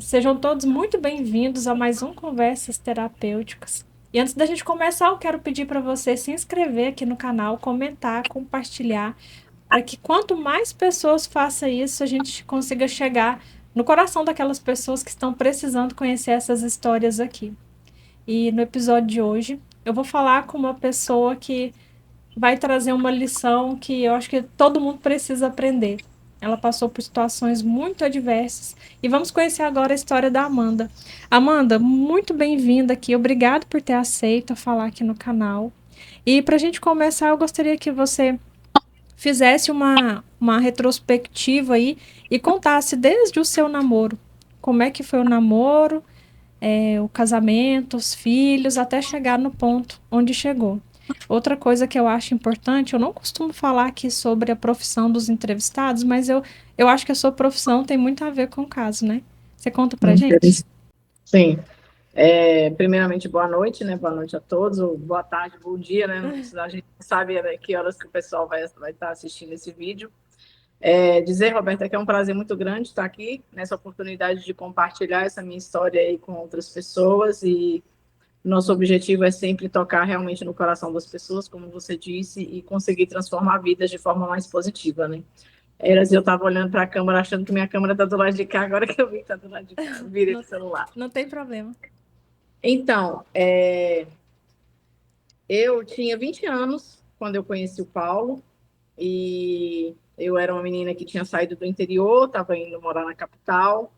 Sejam todos muito bem-vindos a mais um Conversas Terapêuticas. E antes da gente começar, eu quero pedir para você se inscrever aqui no canal, comentar, compartilhar, para que quanto mais pessoas façam isso, a gente consiga chegar no coração daquelas pessoas que estão precisando conhecer essas histórias aqui. E no episódio de hoje, eu vou falar com uma pessoa que vai trazer uma lição que eu acho que todo mundo precisa aprender. Ela passou por situações muito adversas e vamos conhecer agora a história da Amanda. Amanda, muito bem-vinda aqui. Obrigado por ter aceito falar aqui no canal. E para a gente começar, eu gostaria que você fizesse uma retrospectiva aí e contasse desde o seu namoro. Como é que foi o namoro, o casamento, os filhos, até chegar no ponto onde chegou. Outra coisa que eu acho importante, eu não costumo falar aqui sobre a profissão dos entrevistados, mas eu acho que a sua profissão tem muito a ver com o caso, né? Você conta pra gente? Sim. Primeiramente, boa noite, né? Boa noite a todos, ou boa tarde, bom dia, né? A gente não sabe, né, que horas que o pessoal vai estar assistindo esse vídeo. Dizer, Roberta, que é um prazer muito grande estar aqui, nessa oportunidade de compartilhar essa minha história aí com outras pessoas, e nosso objetivo é sempre tocar realmente no coração das pessoas, como você disse, e conseguir transformar vidas de forma mais positiva, né? Eu estava olhando para a câmera, achando que minha câmera está do lado de cá, agora que eu vi que está do lado de cá, eu virei Não, o celular. não tem problema. Então, eu tinha 20 anos quando eu conheci o Paulo, e eu era uma menina que tinha saído do interior, estava indo morar na capital,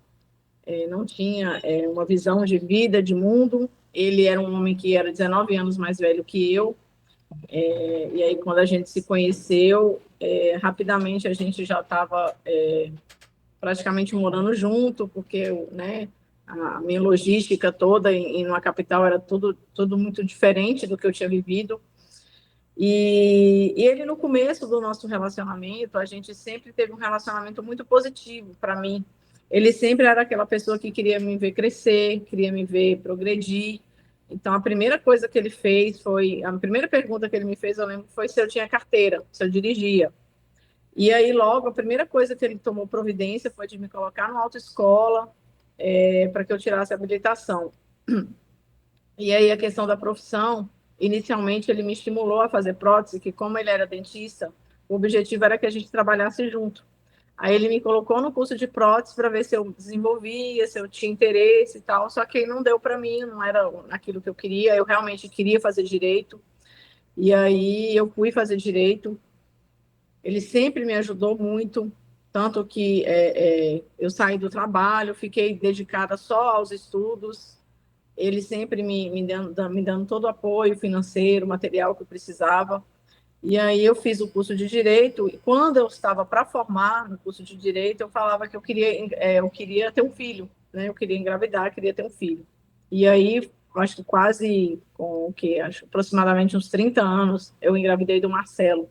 não tinha uma visão de vida, de mundo. Ele era um homem que era 19 anos mais velho que eu, e aí quando a gente se conheceu, rapidamente a gente já estava praticamente morando junto, porque, né, a minha logística toda em uma capital era tudo muito diferente do que eu tinha vivido. E ele, no começo do nosso relacionamento, a gente sempre teve um relacionamento muito positivo para mim. Ele sempre era aquela pessoa que queria me ver crescer, queria me ver progredir. Então, a primeira coisa que ele fez foi... A primeira pergunta que ele me fez, eu lembro, foi se eu tinha carteira, se eu dirigia. E aí, logo, a primeira coisa que ele tomou providência foi de me colocar numa autoescola, para que eu tirasse a habilitação. E aí, a questão da profissão, inicialmente ele me estimulou a fazer prótese, que como ele era dentista, o objetivo era que a gente trabalhasse junto. Aí ele me colocou no curso de prótese para ver se eu desenvolvia, se eu tinha interesse e tal, só que não deu para mim, não era aquilo que eu queria, eu realmente queria fazer direito, e aí eu fui fazer direito. Ele sempre me ajudou muito, tanto que eu saí do trabalho, fiquei dedicada só aos estudos, ele sempre me dando todo o apoio financeiro, material que eu precisava. E aí eu fiz o curso de Direito, e quando eu estava para formar no curso de Direito, eu falava que eu queria ter um filho, né? Eu queria engravidar, queria ter um filho. E aí, acho que quase, com o quê? Acho aproximadamente uns 30 anos, eu engravidei do Marcelo.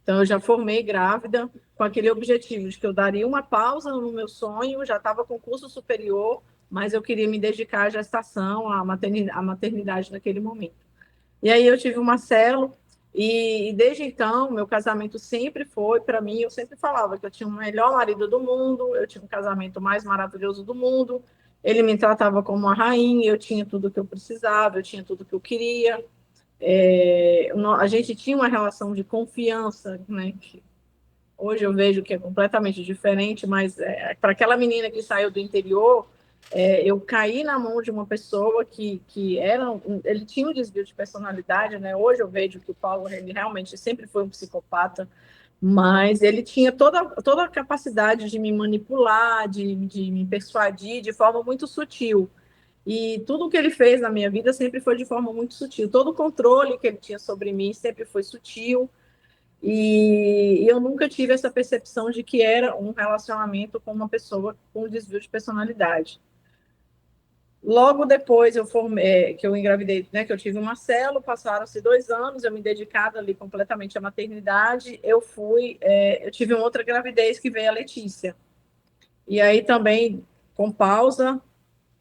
Então, eu já formei grávida com aquele objetivo de que eu daria uma pausa no meu sonho, já estava com curso superior, mas eu queria me dedicar à gestação, à maternidade naquele momento. E aí eu tive o Marcelo, e desde então, meu casamento sempre foi, para mim, eu sempre falava que eu tinha o melhor marido do mundo, eu tinha o casamento mais maravilhoso do mundo, ele me tratava como uma rainha, eu tinha tudo que eu precisava, eu tinha tudo que eu queria. A gente tinha uma relação de confiança, né? Que hoje eu vejo que é completamente diferente, mas para aquela menina que saiu do interior, eu caí na mão de uma pessoa que ele tinha um desvio de personalidade, né? Hoje eu vejo que o Paulo ele realmente sempre foi um psicopata, mas ele tinha toda a capacidade de me manipular, de me persuadir de forma muito sutil. E tudo que ele fez na minha vida sempre foi de forma muito sutil. Todo o controle que ele tinha sobre mim sempre foi sutil. E eu nunca tive essa percepção de que era um relacionamento com uma pessoa com desvio de personalidade. Logo depois que eu engravidei, né, que eu tive o Marcelo, passaram-se 2 anos, eu me dedicada ali completamente à maternidade, eu tive uma outra gravidez que veio a Letícia. E aí também, com pausa,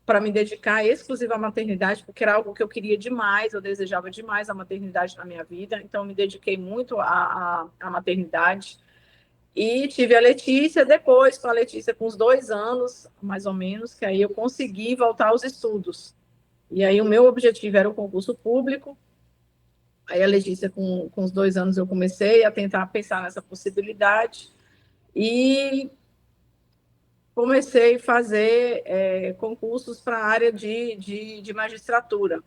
para me dedicar exclusiva à maternidade, porque era algo que eu queria demais, eu desejava demais a maternidade na minha vida, então me dediquei muito à maternidade. E tive a Letícia depois, com a Letícia com uns 2 anos, mais ou menos, que aí eu consegui voltar aos estudos. E aí o meu objetivo era o concurso público. Aí a Letícia, com os 2 anos, eu comecei a tentar pensar nessa possibilidade e comecei a fazer concursos para a área de magistratura.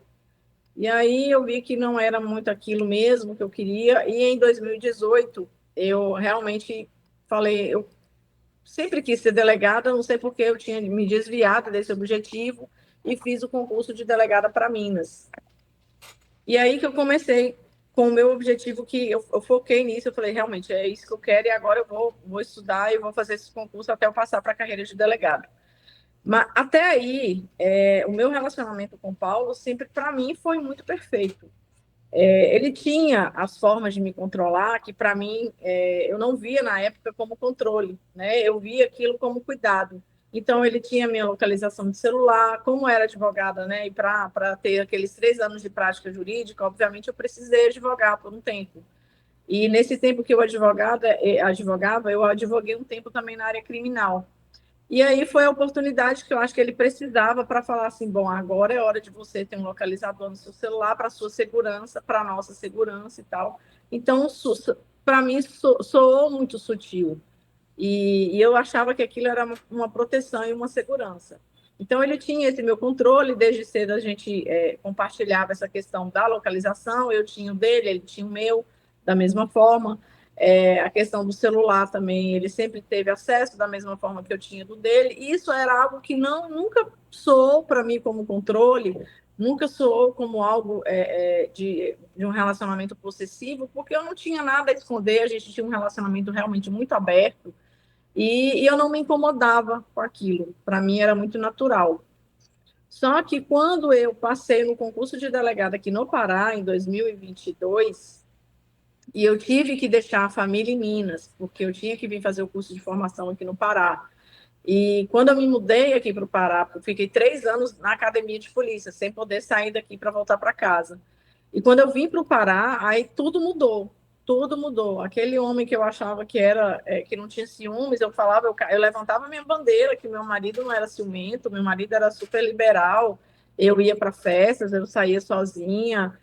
E aí eu vi que não era muito aquilo mesmo que eu queria, e em 2018 eu realmente falei, eu sempre quis ser delegada, não sei porque eu tinha me desviado desse objetivo e fiz o concurso de delegada para Minas. E aí que eu comecei com o meu objetivo, que eu foquei nisso, eu falei, realmente, é isso que eu quero, e agora eu vou estudar e vou fazer esse concurso até eu passar para a carreira de delegado. Mas até aí, o meu relacionamento com o Paulo sempre, para mim, foi muito perfeito. Ele tinha as formas de me controlar que, para mim, eu não via na época como controle, né? Eu via aquilo como cuidado. Então, ele tinha minha localização de celular, como era advogada, né? E para ter aqueles 3 anos de prática jurídica, obviamente, eu precisei advogar por um tempo. E nesse tempo que eu advogava, eu advoguei um tempo também na área criminal. E aí foi a oportunidade que eu acho que ele precisava para falar assim, bom, agora é hora de você ter um localizador no seu celular para a sua segurança, para a nossa segurança e tal. Então, para mim, soou muito sutil. E eu achava que aquilo era uma proteção e uma segurança. Então, ele tinha esse meu controle, desde cedo a gente compartilhava essa questão da localização, eu tinha o dele, ele tinha o meu, da mesma forma. A questão do celular também, ele sempre teve acesso da mesma forma que eu tinha do dele. E isso era algo que nunca soou para mim como controle, nunca soou como algo de um relacionamento possessivo, porque eu não tinha nada a esconder, a gente tinha um relacionamento realmente muito aberto. E eu não me incomodava com aquilo, para mim era muito natural. Só que quando eu passei no concurso de delegada aqui no Pará, em 2022, e eu tive que deixar a família em Minas, porque eu tinha que vir fazer o curso de formação aqui no Pará. E quando eu me mudei aqui para o Pará, eu fiquei 3 anos na academia de polícia, sem poder sair daqui para voltar para casa. E quando eu vim para o Pará, aí tudo mudou. Tudo mudou. Aquele homem que eu achava que era que não tinha ciúmes, eu falava, eu levantava minha bandeira que meu marido não era ciumento, meu marido era super liberal. Eu ia para festas, eu saía sozinha.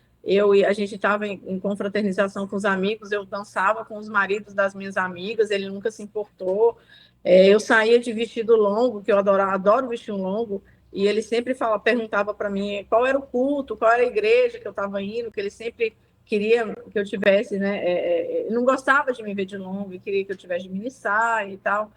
A gente estava em confraternização com os amigos, eu dançava com os maridos das minhas amigas, ele nunca se importou. Eu saía de vestido longo, que eu adoro vestido longo, e ele sempre perguntava para mim qual era o culto, qual era a igreja que eu estava indo, que ele sempre queria que eu tivesse, né? Não gostava de me ver de longo, queria que eu tivesse de minissar e tal.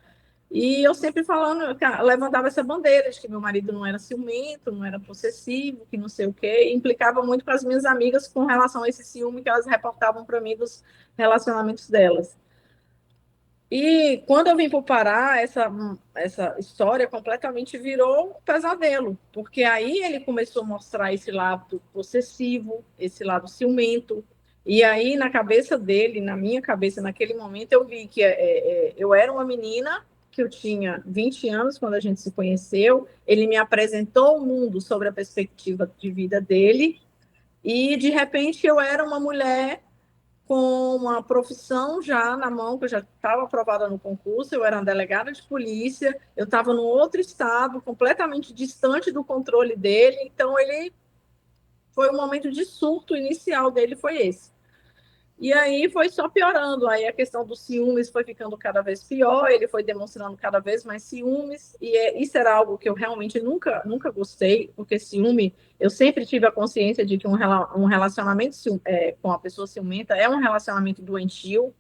E eu sempre falando, levantava essa bandeira de que meu marido não era ciumento, não era possessivo, que não sei o quê, e implicava muito com as minhas amigas com relação a esse ciúme que elas reportavam para mim dos relacionamentos delas. E quando eu vim para o Pará, essa história completamente virou um pesadelo, porque aí ele começou a mostrar esse lado possessivo, esse lado ciumento, e aí na cabeça dele, na minha cabeça, naquele momento, eu vi que eu era uma menina, que eu tinha 20 anos quando a gente se conheceu, ele me apresentou o mundo sobre a perspectiva de vida dele, e de repente eu era uma mulher com uma profissão já na mão, que eu já estava aprovada no concurso, eu era uma delegada de polícia, eu estava num outro estado, completamente distante do controle dele, então ele foi um momento de surto inicial dele, foi esse. E aí foi só piorando, aí a questão dos ciúmes foi ficando cada vez pior, ele foi demonstrando cada vez mais ciúmes, e isso era algo que eu realmente nunca gostei, porque ciúme, eu sempre tive a consciência de que um relacionamento com a pessoa ciumenta é um relacionamento doentio,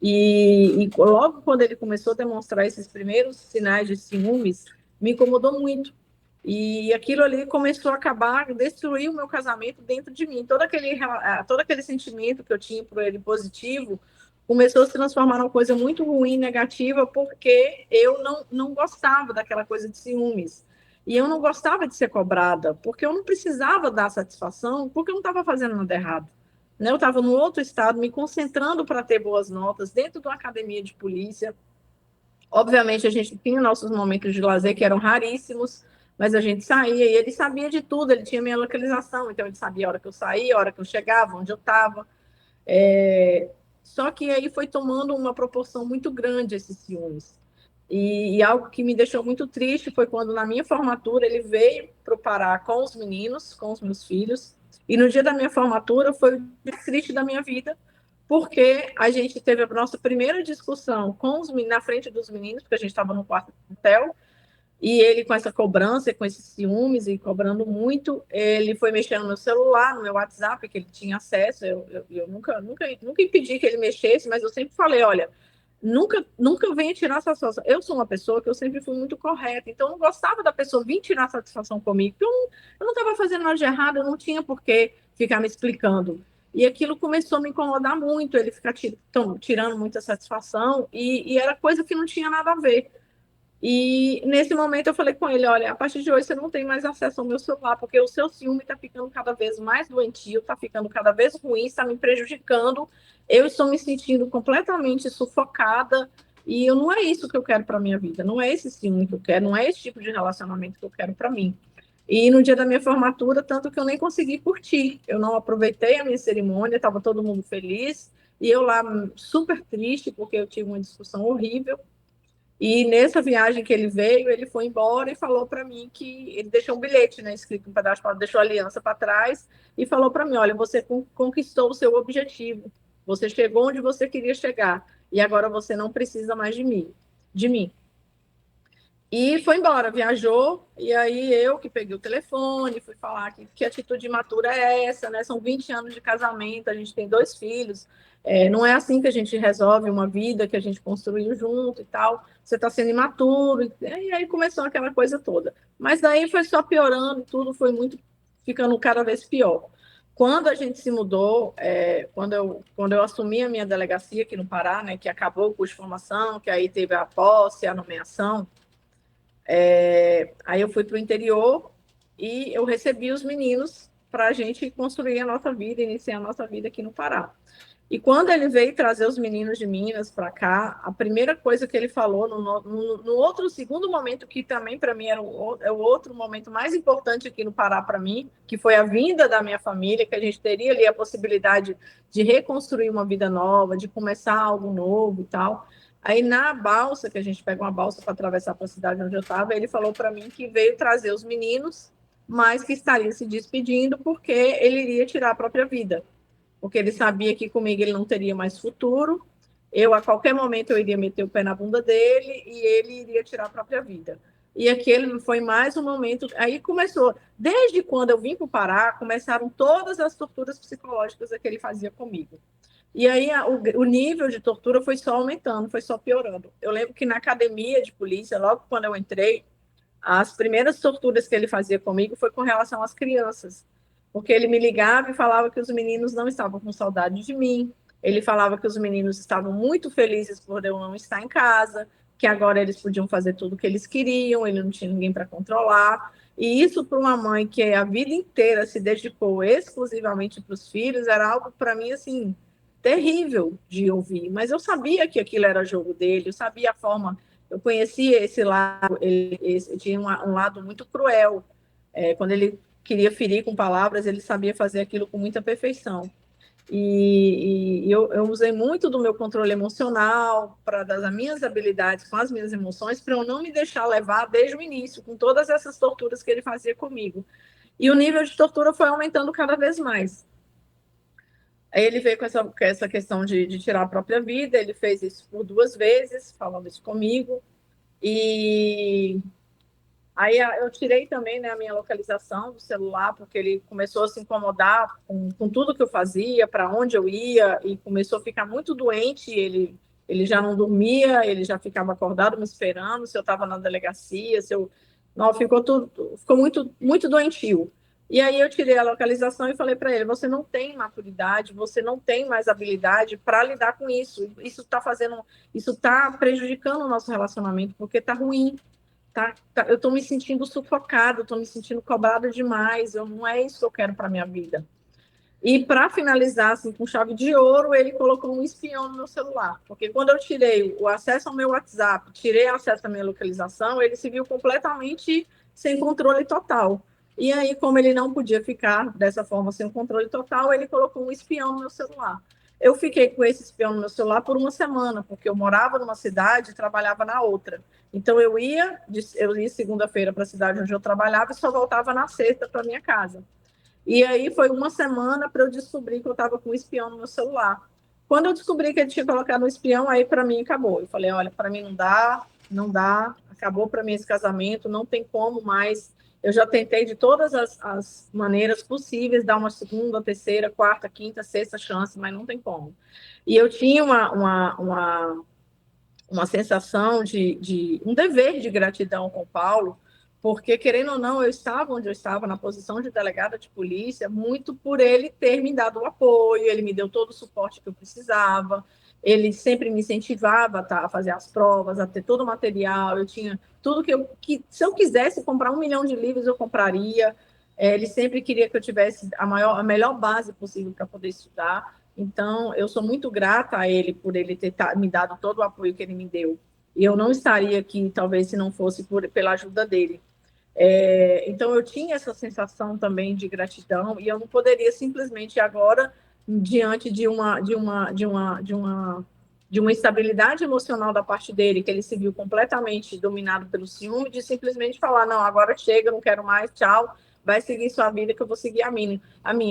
e logo quando ele começou a demonstrar esses primeiros sinais de ciúmes, me incomodou muito. E aquilo ali começou a acabar, destruir o meu casamento dentro de mim. Todo aquele sentimento que eu tinha por ele positivo começou a se transformar numa coisa muito ruim, negativa, porque eu não gostava daquela coisa de ciúmes. E eu não gostava de ser cobrada, porque eu não precisava dar satisfação, porque eu não estava fazendo nada errado. Né? Eu estava no outro estado, me concentrando para ter boas notas, dentro de uma academia de polícia. Obviamente, a gente tinha nossos momentos de lazer que eram raríssimos, mas a gente saía e ele sabia de tudo, ele tinha minha localização, então ele sabia a hora que eu saía, a hora que eu chegava, onde eu estava. Só que aí foi tomando uma proporção muito grande esses ciúmes. E algo que me deixou muito triste foi quando, na minha formatura, ele veio para o Pará com os meninos, com os meus filhos. E no dia da minha formatura foi o dia triste da minha vida, porque a gente teve a nossa primeira discussão com os meninos, na frente dos meninos, porque a gente estava no quarto do hotel, e ele, com essa cobrança, com esses ciúmes e cobrando muito, ele foi mexendo no meu celular, no meu WhatsApp, que ele tinha acesso. Eu nunca impedi que ele mexesse, mas eu sempre falei: olha, nunca venha tirar satisfação. Eu sou uma pessoa que eu sempre fui muito correta, então eu não gostava da pessoa vir tirar satisfação comigo, porque eu não estava fazendo nada de errado, eu não tinha por que ficar me explicando. E aquilo começou a me incomodar muito, ele ficar tirando muita satisfação, e era coisa que não tinha nada a ver. E nesse momento eu falei com ele: olha, a partir de hoje você não tem mais acesso ao meu celular, porque o seu ciúme está ficando cada vez mais doentio, está ficando cada vez ruim, está me prejudicando. Eu estou me sentindo completamente sufocada e não é isso que eu quero para minha vida, não é esse ciúme que eu quero, não é esse tipo de relacionamento que eu quero para mim. E no dia da minha formatura, tanto que eu nem consegui curtir, eu não aproveitei a minha cerimônia, estava todo mundo feliz e eu lá super triste porque eu tive uma discussão horrível. E nessa viagem que ele veio, ele foi embora e falou para mim que ele deixou um bilhete, né, escrito um pedaço, deixou a aliança para trás e falou para mim: olha, você conquistou o seu objetivo, você chegou onde você queria chegar e agora você não precisa mais de mim. E foi embora, viajou, e aí eu que peguei o telefone, fui falar que atitude imatura é essa, né? São 20 anos de casamento, a gente tem 2 filhos, não é assim que a gente resolve uma vida que a gente construiu junto e tal, você está sendo imaturo, e aí começou aquela coisa toda. Mas daí foi só piorando, tudo foi ficando cada vez pior. Quando a gente se mudou, quando eu assumi a minha delegacia aqui no Pará, né, que acabou o curso de formação, que aí teve a posse, a nomeação, aí eu fui para o interior e eu recebi os meninos para a gente construir a nossa vida, iniciar a nossa vida aqui no Pará. E quando ele veio trazer os meninos de Minas para cá, a primeira coisa que ele falou no outro segundo momento, que também para mim é o outro momento mais importante aqui no Pará para mim, que foi a vinda da minha família, que a gente teria ali a possibilidade de reconstruir uma vida nova, de começar algo novo e tal. Aí na balsa, que a gente pega uma balsa para atravessar para a cidade onde eu estava, ele falou para mim que veio trazer os meninos, mas que estaria se despedindo porque ele iria tirar a própria vida, porque ele sabia que comigo ele não teria mais futuro. Eu, a qualquer momento, eu iria meter o pé na bunda dele e ele iria tirar a própria vida. E aquele foi mais um momento. Aí começou, desde quando eu vim para o Pará, começaram todas as torturas psicológicas que ele fazia comigo. E aí o nível de tortura foi só aumentando, foi só piorando. Eu lembro que na academia de polícia, logo quando eu entrei, as primeiras torturas que ele fazia comigo foi com relação às crianças, porque ele me ligava e falava que os meninos não estavam com saudade de mim, ele falava que os meninos estavam muito felizes por eu não estar em casa, que agora eles podiam fazer tudo o que eles queriam, ele não tinha ninguém para controlar. E isso para uma mãe que a vida inteira se dedicou exclusivamente para os filhos era algo para mim assim terrível de ouvir, mas eu sabia que aquilo era jogo dele, eu sabia a forma, eu conhecia esse lado, ele tinha um lado muito cruel, quando ele queria ferir com palavras, ele sabia fazer aquilo com muita perfeição. E eu usei muito do meu controle emocional, das minhas habilidades com as minhas emoções, para eu não me deixar levar desde o início, com todas essas torturas que ele fazia comigo. E o nível de tortura foi aumentando cada vez mais. Aí ele veio com essa questão de tirar a própria vida, ele fez isso por 2 vezes, falando isso comigo, e aí eu tirei também, né, a minha localização do celular, porque ele começou a se incomodar com tudo que eu fazia, para onde eu ia, e começou a ficar muito doente, ele já não dormia, ele já ficava acordado me esperando, se eu estava na delegacia, se eu... Não, ficou muito, muito doentio. E aí eu tirei a localização e falei para ele: você não tem maturidade, você não tem mais habilidade para lidar com isso. Isso está prejudicando o nosso relacionamento, porque está ruim. Eu estou me sentindo sufocada, estou me sentindo cobrada demais, não é isso que eu quero para minha vida. E para finalizar, assim, com chave de ouro, ele colocou um espião no meu celular, porque quando eu tirei o acesso ao meu WhatsApp, tirei o acesso à minha localização, ele se viu completamente sem controle total. E aí, como ele não podia ficar dessa forma sem controle total, ele colocou um espião no meu celular. Eu fiquei com esse espião no meu celular por uma semana, porque eu morava numa cidade e trabalhava na outra. Então eu ia segunda-feira para a cidade onde eu trabalhava e só voltava na sexta para minha casa. E aí foi uma semana para eu descobrir que eu estava com um espião no meu celular. Quando eu descobri que ele tinha colocado um espião, aí para mim acabou. Eu falei, olha, para mim não dá, não dá, acabou para mim esse casamento, não tem como mais. Eu já tentei de todas as maneiras possíveis dar uma segunda, terceira, quarta, quinta, sexta chance, mas não tem como. E eu tinha uma sensação de um dever de gratidão com o Paulo, porque, querendo ou não, eu estava onde eu estava, na posição de delegada de polícia, muito por ele ter me dado o apoio, ele me deu todo o suporte que eu precisava, ele sempre me incentivava a fazer as provas, a ter todo o material, eu tinha tudo que se eu quisesse comprar 1 milhão de livros, eu compraria, ele sempre queria que eu tivesse a melhor base possível para poder estudar. Então, eu sou muito grata a ele por ele ter me dado todo o apoio que ele me deu. E eu não estaria aqui, talvez, se não fosse pela ajuda dele. Então, eu tinha essa sensação também de gratidão e eu não poderia simplesmente agora, diante de uma instabilidade emocional da parte dele, que ele se viu completamente dominado pelo ciúme, de simplesmente falar, não, agora chega, não quero mais, tchau, vai seguir sua vida que eu vou seguir a minha.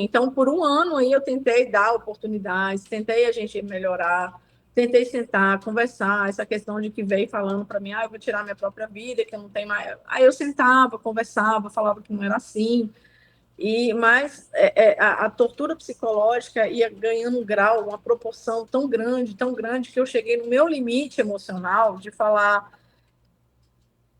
Então, por um ano aí eu tentei dar oportunidades, tentei a gente melhorar, tentei sentar, conversar, essa questão de que veio falando para mim, eu vou tirar minha própria vida, que eu não tenho mais. Aí eu sentava, conversava, falava que não era assim. Mas a tortura psicológica ia ganhando um grau, uma proporção tão grande, que eu cheguei no meu limite emocional de falar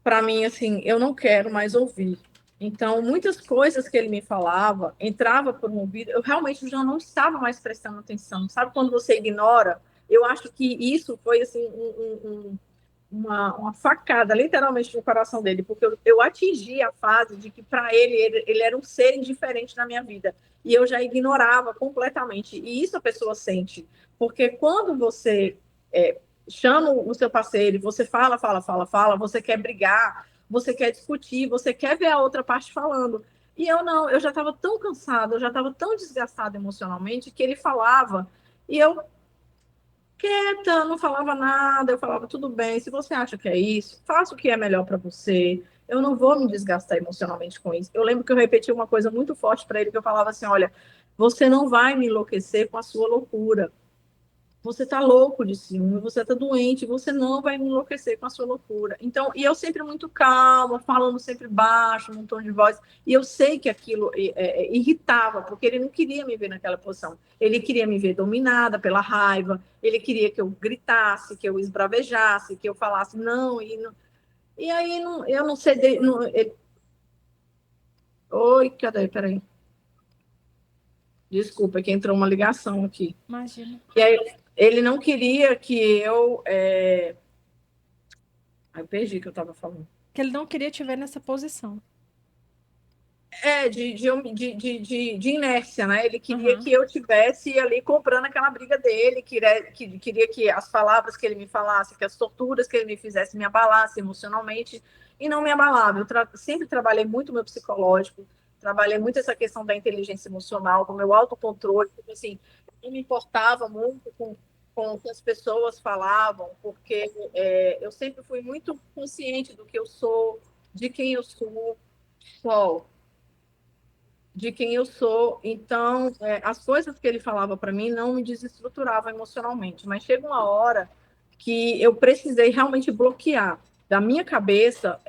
para mim assim, eu não quero mais ouvir. Então, muitas coisas que ele me falava entrava por um ouvido, eu realmente já não estava mais prestando atenção. Sabe quando você ignora? Eu acho que isso foi assim uma facada, literalmente, no coração dele, porque eu atingi a fase de que, para ele era um ser indiferente na minha vida. E eu já ignorava completamente. E isso a pessoa sente. Porque quando você chama o seu parceiro, você fala, você quer brigar, você quer discutir, você quer ver a outra parte falando. E eu não, eu já estava tão cansada, eu já estava tão desgastada emocionalmente que ele falava e eu quieta, não falava nada, eu falava, tudo bem, se você acha que é isso, faça o que é melhor para você, eu não vou me desgastar emocionalmente com isso. Eu lembro que eu repeti uma coisa muito forte para ele, que eu falava assim, olha, você não vai me enlouquecer com a sua loucura, você está louco de ciúme, você está doente, você não vai me enlouquecer com a sua loucura. Então, e eu sempre muito calma, falando sempre baixo, num tom de voz, e eu sei que aquilo irritava, porque ele não queria me ver naquela posição. Ele queria me ver dominada pela raiva, ele queria que eu gritasse, que eu esbravejasse, que eu falasse não, e aí não, eu não sei. Oi, cadê? Peraí. Desculpa, que entrou uma ligação aqui. Imagina. E aí, ele não queria que eu. Aí eu perdi o que eu estava falando. Que ele não queria te ver nessa posição. De inércia, né? Ele queria Uhum. que eu tivesse ali comprando aquela briga dele, queria que as palavras que ele me falasse, que as torturas que ele me fizesse me abalassem emocionalmente, e não me abalava. Sempre trabalhei muito o meu psicológico, trabalhei muito essa questão da inteligência emocional, do meu autocontrole, porque assim, eu me importava muito com o que as pessoas falavam, porque eu sempre fui muito consciente do que eu sou, de quem eu sou, de quem eu sou. Então, as coisas que ele falava para mim não me desestruturavam emocionalmente, mas chega uma hora que eu precisei realmente bloquear da minha cabeça.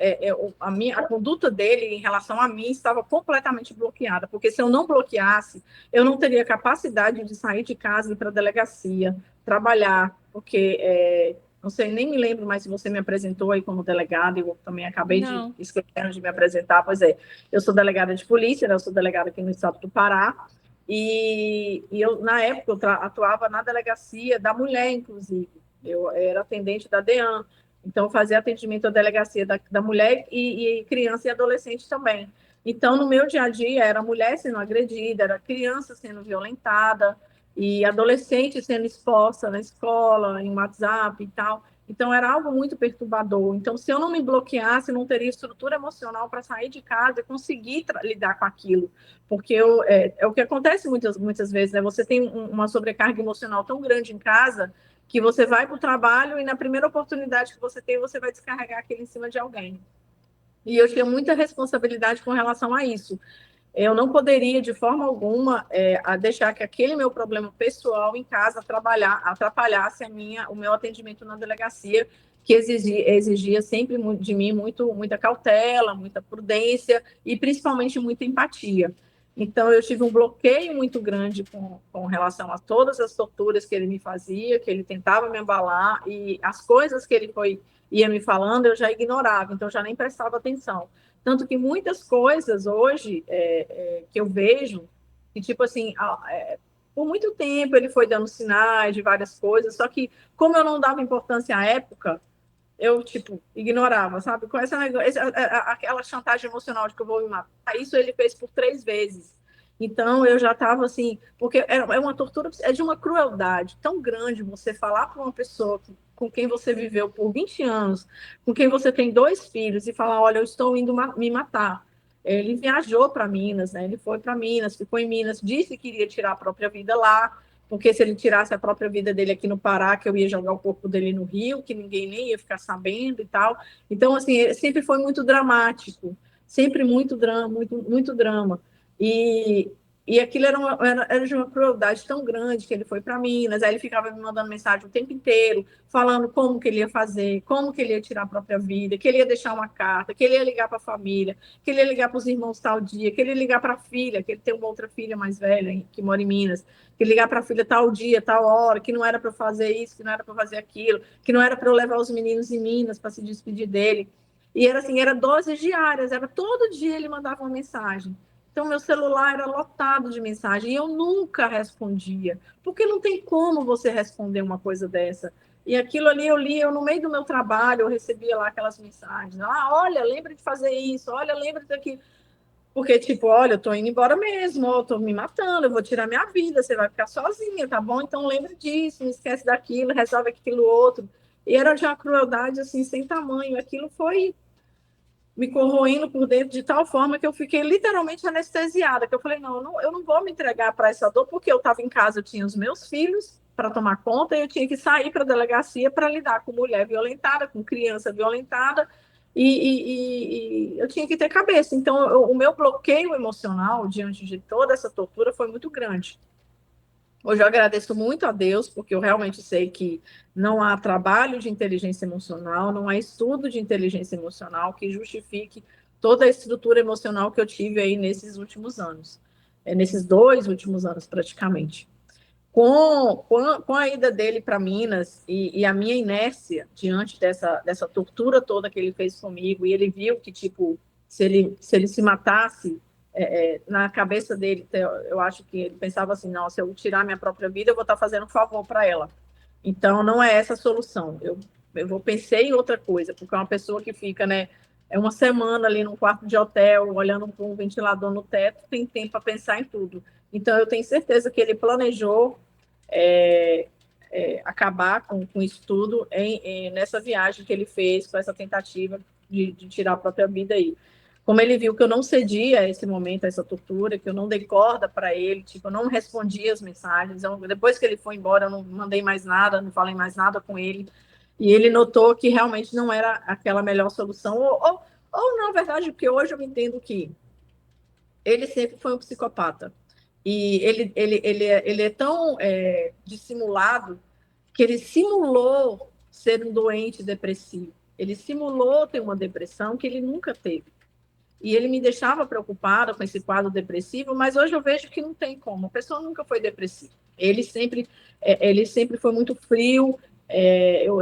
A conduta dele em relação a mim estava completamente bloqueada, porque se eu não bloqueasse, eu não teria capacidade de sair de casa e ir para a delegacia, trabalhar, porque não sei, nem me lembro mais se você me apresentou aí como delegada, eu também acabei de Não. esquecer de me apresentar. Pois é, eu sou delegada de polícia, né? Eu sou delegada aqui no estado do Pará, e eu, na época, eu atuava na delegacia da mulher, inclusive. Eu era atendente da DEAN, então eu fazia atendimento à delegacia da mulher e criança e adolescente também. Então, no meu dia a dia, era mulher sendo agredida, era criança sendo violentada, e adolescente sendo exposta na escola, em WhatsApp e tal. Então, era algo muito perturbador. Então, se eu não me bloqueasse, não teria estrutura emocional para sair de casa e conseguir lidar com aquilo. Porque é o que acontece muitas vezes, né? Você tem uma sobrecarga emocional tão grande em casa que você vai para o trabalho e na primeira oportunidade que você tem, você vai descarregar aquilo em cima de alguém. E eu tinha muita responsabilidade com relação a isso. Eu não poderia, de forma alguma, a deixar que aquele meu problema pessoal em casa atrapalhasse o meu atendimento na delegacia, que exigia sempre de mim muita cautela, muita prudência e principalmente muita empatia. Então, eu tive um bloqueio muito grande com relação a todas as torturas que ele me fazia, que ele tentava me abalar, e as coisas que ele ia me falando, eu já ignorava, então já nem prestava atenção. Tanto que muitas coisas hoje que eu vejo, que tipo assim, por muito tempo ele foi dando sinais de várias coisas, só que como eu não dava importância à época, eu, tipo, ignorava, sabe? Com aquela chantagem emocional de que eu vou me matar, isso ele fez por 3 vezes. Então, eu já estava assim, porque é uma tortura, é de uma crueldade tão grande você falar para uma pessoa com quem você viveu por 20 anos, com quem você tem 2 filhos, e falar: olha, eu estou indo me matar. Ele viajou para Minas, né? Ele foi para Minas, ficou em Minas, disse que iria tirar a própria vida lá, porque se ele tirasse a própria vida dele aqui no Pará, que eu ia jogar o corpo dele no Rio, que ninguém nem ia ficar sabendo e tal. Então, assim, sempre foi muito dramático, sempre muito drama, muito drama. E, e aquilo era de uma crueldade tão grande que ele foi para Minas, aí ele ficava me mandando mensagem o tempo inteiro, falando como que ele ia fazer, como que ele ia tirar a própria vida, que ele ia deixar uma carta, que ele ia ligar para a família, que ele ia ligar para os irmãos tal dia, que ele ia ligar para a filha, que ele tem uma outra filha mais velha que mora em Minas, que ligar para a filha tal dia, tal hora, que não era para fazer isso, que não era para fazer aquilo, que não era para eu levar os meninos em Minas para se despedir dele. E era assim, era doses diárias, era todo dia ele mandava uma mensagem. Então, meu celular era lotado de mensagem e eu nunca respondia, porque não tem como você responder uma coisa dessa. E aquilo ali eu li, eu no meio do meu trabalho, eu recebia lá aquelas mensagens. Olha, lembra de fazer isso, olha, lembra daquilo. Porque, tipo, olha, eu tô indo embora mesmo, eu tô me matando, eu vou tirar minha vida, você vai ficar sozinha, tá bom? Então lembra disso, não esquece daquilo, resolve aquilo outro. E era de uma crueldade, assim, sem tamanho. Aquilo foi me corroendo por dentro de tal forma que eu fiquei literalmente anestesiada, que eu falei, não, eu não vou me entregar para essa dor, porque eu estava em casa, eu tinha os meus filhos para tomar conta, e eu tinha que sair para a delegacia para lidar com mulher violentada, com criança violentada, e eu tinha que ter cabeça. Então, o meu bloqueio emocional diante de toda essa tortura foi muito grande. Hoje eu agradeço muito a Deus, porque eu realmente sei que não há trabalho de inteligência emocional, não há estudo de inteligência emocional que justifique toda a estrutura emocional que eu tive aí nesses últimos anos, nesses 2 últimos anos praticamente. Com a ida dele para Minas e a minha inércia diante dessa tortura toda que ele fez comigo, e ele viu que, tipo, se ele se matasse, na cabeça dele, eu acho que ele pensava assim: não, se eu tirar minha própria vida, eu vou estar fazendo um favor para ela. Então, não é essa a solução. Pensei em outra coisa, porque é uma pessoa que fica, né, uma semana ali num quarto de hotel, olhando para um ventilador no teto, tem tempo para pensar em tudo. Então, eu tenho certeza que ele planejou acabar com isso tudo nessa viagem que ele fez, com essa tentativa de tirar a própria vida aí. Como ele viu que eu não cedia a esse momento, a essa tortura, que eu não dei corda para ele, tipo, eu não respondia as mensagens. Depois que ele foi embora, eu não mandei mais nada, não falei mais nada com ele. E ele notou que realmente não era aquela melhor solução. Ou na verdade, porque hoje eu entendo que ele sempre foi um psicopata. E ele é tão dissimulado que ele simulou ser um doente depressivo. Ele simulou ter uma depressão que ele nunca teve. E ele me deixava preocupada com esse quadro depressivo, mas hoje eu vejo que não tem como. A pessoa nunca foi depressiva. Ele sempre foi muito frio. Eu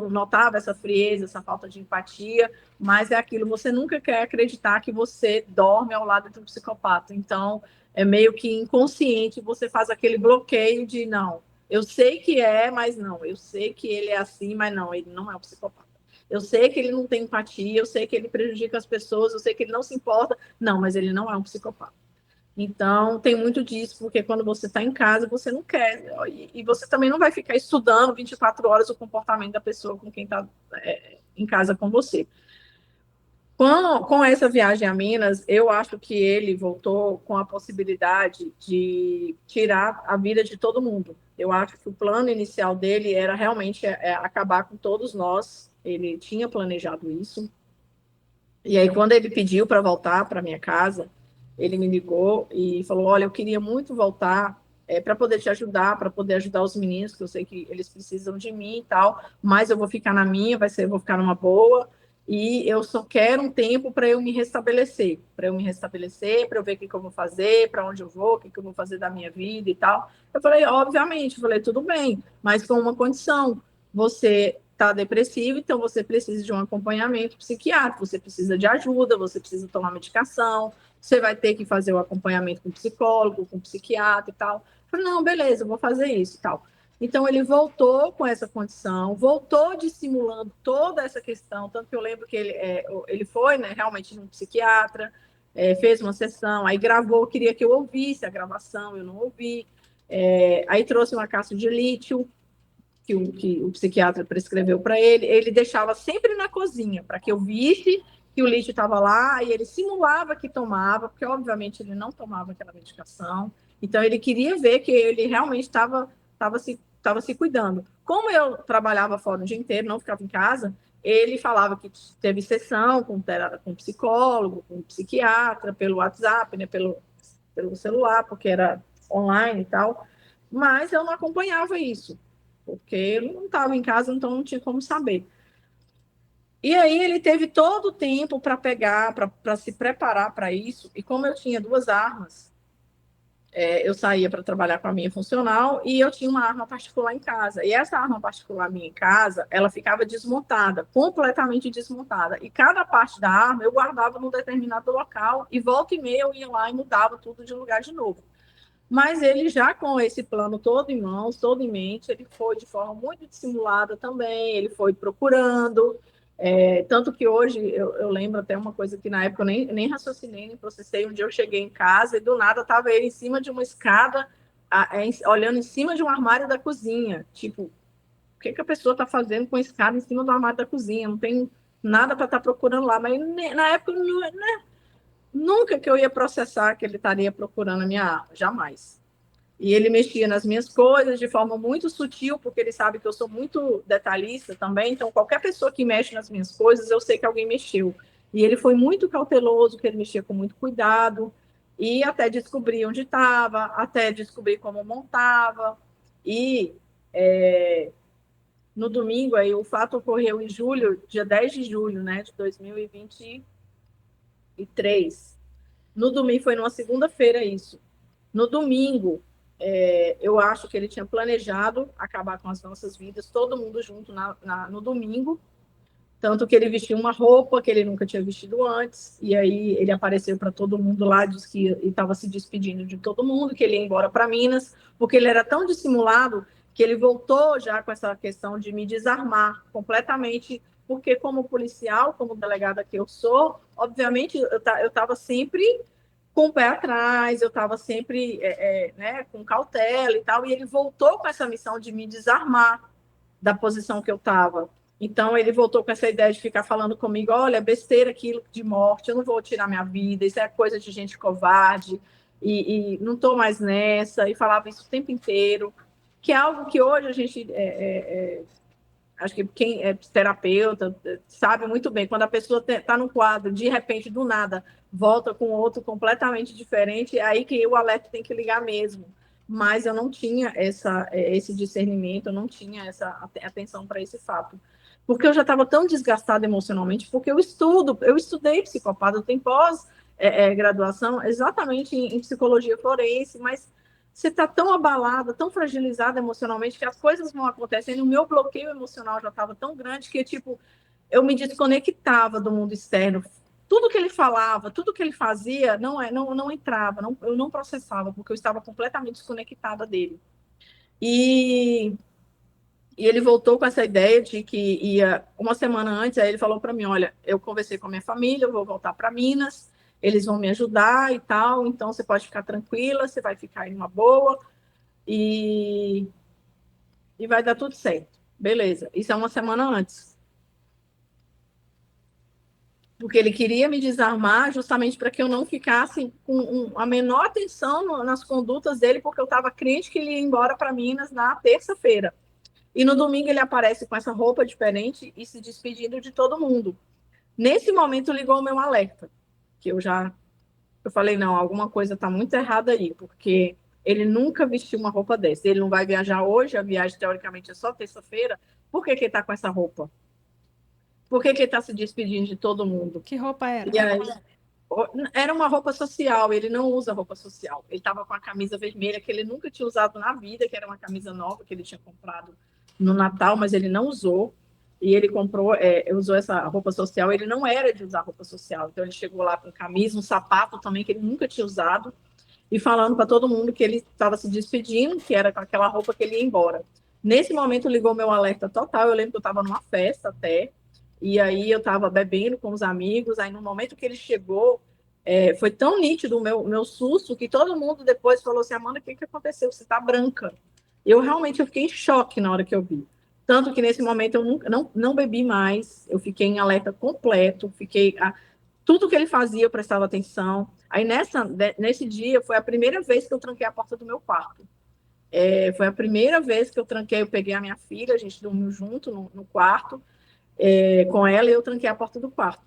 notava essa frieza, essa falta de empatia, mas é aquilo, você nunca quer acreditar que você dorme ao lado de um psicopata. Então, é meio que inconsciente, você faz aquele bloqueio de não, eu sei que é, mas não. Eu sei que ele é assim, mas não, ele não é um psicopata. Eu sei que ele não tem empatia, eu sei que ele prejudica as pessoas, eu sei que ele não se importa. Não, mas ele não é um psicopata. Então, tem muito disso, porque quando você está em casa, você não quer. E você também não vai ficar estudando 24 horas o comportamento da pessoa com quem está em casa com você. Com essa viagem a Minas, eu acho que ele voltou com a possibilidade de tirar a vida de todo mundo. Eu acho que o plano inicial dele era realmente acabar com todos nós. Ele tinha planejado isso. E aí, quando ele pediu para voltar para minha casa, ele me ligou e falou: Olha, eu queria muito voltar para poder te ajudar, para poder ajudar os meninos, que eu sei que eles precisam de mim e tal, mas eu vou ficar na minha, eu vou ficar numa boa, e eu só quero um tempo para eu me restabelecer, para eu ver o que eu vou fazer, para onde eu vou, o que eu vou fazer da minha vida e tal. Eu falei: Obviamente, eu falei, tudo bem, mas com uma condição. Você está depressivo, então você precisa de um acompanhamento psiquiátrico, você precisa de ajuda, você precisa tomar medicação, você vai ter que fazer o acompanhamento com psicólogo, com psiquiatra e tal. Eu falei, não, beleza, eu vou fazer isso e tal. Então ele voltou com essa condição, voltou dissimulando toda essa questão, tanto que eu lembro que ele foi, né, realmente num psiquiatra, fez uma sessão, aí gravou, queria que eu ouvisse a gravação, eu não ouvi, aí trouxe uma caixa de lítio, que o psiquiatra prescreveu para ele deixava sempre na cozinha, para que eu visse que o lixo estava lá, e ele simulava que tomava, porque obviamente ele não tomava aquela medicação, então ele queria ver que ele realmente estava se cuidando. Como eu trabalhava fora o dia inteiro, não ficava em casa, ele falava que teve sessão com psicólogo, com psiquiatra, pelo WhatsApp, né, pelo celular, porque era online e tal, mas eu não acompanhava isso, porque eu não estava em casa, então não tinha como saber. E aí ele teve todo o tempo para pegar, para se preparar para isso, e como eu tinha duas armas, eu saía para trabalhar com a minha funcional e eu tinha uma arma particular em casa. E essa arma particular minha em casa, ela ficava desmontada, completamente desmontada. E cada parte da arma eu guardava num determinado local e volta e meia eu ia lá e mudava tudo de lugar de novo. Mas ele já com esse plano todo em mãos, todo em mente, ele foi de forma muito dissimulada também, ele foi procurando, tanto que hoje eu lembro até uma coisa que na época eu nem raciocinei, nem processei, um dia eu cheguei em casa e do nada estava ele em cima de uma escada, olhando em cima de um armário da cozinha, tipo, o que a pessoa está fazendo com a escada em cima do armário da cozinha? Não tem nada para estar procurando lá, mas na época nunca que eu ia processar que ele estaria procurando a minha arma, jamais. E ele mexia nas minhas coisas de forma muito sutil, porque ele sabe que eu sou muito detalhista também, então qualquer pessoa que mexe nas minhas coisas, eu sei que alguém mexeu. E ele foi muito cauteloso, que ele mexia com muito cuidado, e até descobrir onde estava, até descobrir como montava. E no domingo, aí o fato ocorreu em julho, dia 10 de julho, né, de 2023. No domingo, foi numa segunda-feira isso. No domingo, eu acho que ele tinha planejado acabar com as nossas vidas, todo mundo junto no domingo, tanto que ele vestiu uma roupa que ele nunca tinha vestido antes, e aí ele apareceu para todo mundo lá, disse que estava se despedindo de todo mundo, que ele ia embora para Minas, porque ele era tão dissimulado que ele voltou já com essa questão de me desarmar completamente, porque como policial, como delegada que eu sou, obviamente eu estava sempre com o pé atrás, eu estava sempre né, com cautela e tal, e ele voltou com essa missão de me desarmar da posição que eu estava. Então, ele voltou com essa ideia de ficar falando comigo, olha, besteira aquilo de morte, eu não vou tirar minha vida, isso é coisa de gente covarde, e não estou mais nessa, e falava isso o tempo inteiro, que é algo que hoje a gente acho que quem é terapeuta sabe muito bem, quando a pessoa está no quadro, de repente, do nada, volta com outro completamente diferente, é aí que o alerta tem que ligar mesmo. Mas eu não tinha esse discernimento, eu não tinha essa atenção para esse fato. Porque eu já estava tão desgastada emocionalmente, porque eu estudei psicopata, eu tenho pós-graduação exatamente em psicologia forense, mas você está tão abalada, tão fragilizada emocionalmente, que as coisas vão acontecendo. O meu bloqueio emocional já estava tão grande que, tipo, eu me desconectava do mundo externo. Tudo que ele falava, tudo que ele fazia, não entrava, eu não processava, porque eu estava completamente desconectada dele. E, e ele voltou com essa ideia de que uma semana antes, aí ele falou para mim, olha, eu conversei com a minha família, eu vou voltar para Minas, eles vão me ajudar e tal, então você pode ficar tranquila, você vai ficar em uma boa e, e vai dar tudo certo. Beleza, isso é uma semana antes. Porque ele queria me desarmar justamente para que eu não ficasse com a menor atenção nas condutas dele, porque eu estava crente que ele ia embora para Minas na terça-feira. E no domingo ele aparece com essa roupa diferente e se despedindo de todo mundo. Nesse momento ligou o meu alerta, que eu falei, não, alguma coisa está muito errada aí, porque ele nunca vestiu uma roupa dessa. Ele não vai viajar hoje, a viagem teoricamente é só terça-feira. Por que ele está com essa roupa? Por que ele está se despedindo de todo mundo? Que roupa era? E aí, era uma roupa social, ele não usa roupa social. Ele estava com a camisa vermelha que ele nunca tinha usado na vida, que era uma camisa nova que ele tinha comprado no Natal, mas ele não usou. E ele comprou, usou essa roupa social. Ele não era de usar roupa social, então ele chegou lá com camisa, um sapato também que ele nunca tinha usado, e falando para todo mundo que ele estava se despedindo, que era com aquela roupa que ele ia embora. Nesse momento ligou meu alerta total. Eu lembro que eu estava numa festa até, e aí eu estava bebendo com os amigos. Aí no momento que ele chegou, foi tão nítido o meu susto que todo mundo depois falou assim: Amanda, o que aconteceu? Você está branca. Eu fiquei em choque na hora que eu vi. Tanto que nesse momento eu não bebi mais, eu fiquei em alerta completo, tudo que ele fazia eu prestava atenção. Aí nesse dia foi a primeira vez que eu tranquei a porta do meu quarto. Foi a primeira vez que eu tranquei, eu peguei a minha filha, a gente dormiu junto no quarto, com ela, e eu tranquei a porta do quarto.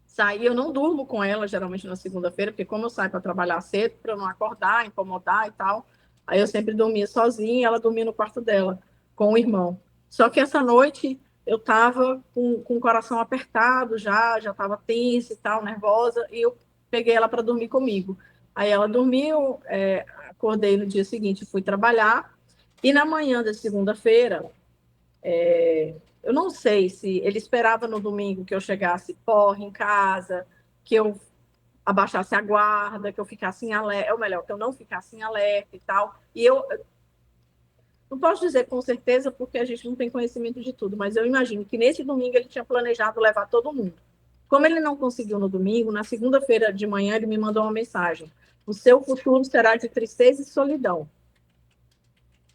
Saí, eu não durmo com ela, geralmente na segunda-feira, porque como eu saio para trabalhar cedo, para não acordar, incomodar e tal, aí eu sempre dormia sozinha e ela dormia no quarto dela, com o irmão. Só que essa noite eu estava com o coração apertado já estava tensa e tal, nervosa, e eu peguei ela para dormir comigo. Aí ela dormiu, acordei no dia seguinte, fui trabalhar, e na manhã da segunda-feira, eu não sei se ele esperava no domingo que eu chegasse porre em casa, que eu abaixasse a guarda, que eu ficasse em alerta, ou melhor, que eu não ficasse em alerta e tal. E eu não posso dizer com certeza, porque a gente não tem conhecimento de tudo, mas eu imagino que nesse domingo ele tinha planejado levar todo mundo. Como ele não conseguiu no domingo, na segunda-feira de manhã ele me mandou uma mensagem: o seu futuro será de tristeza e solidão.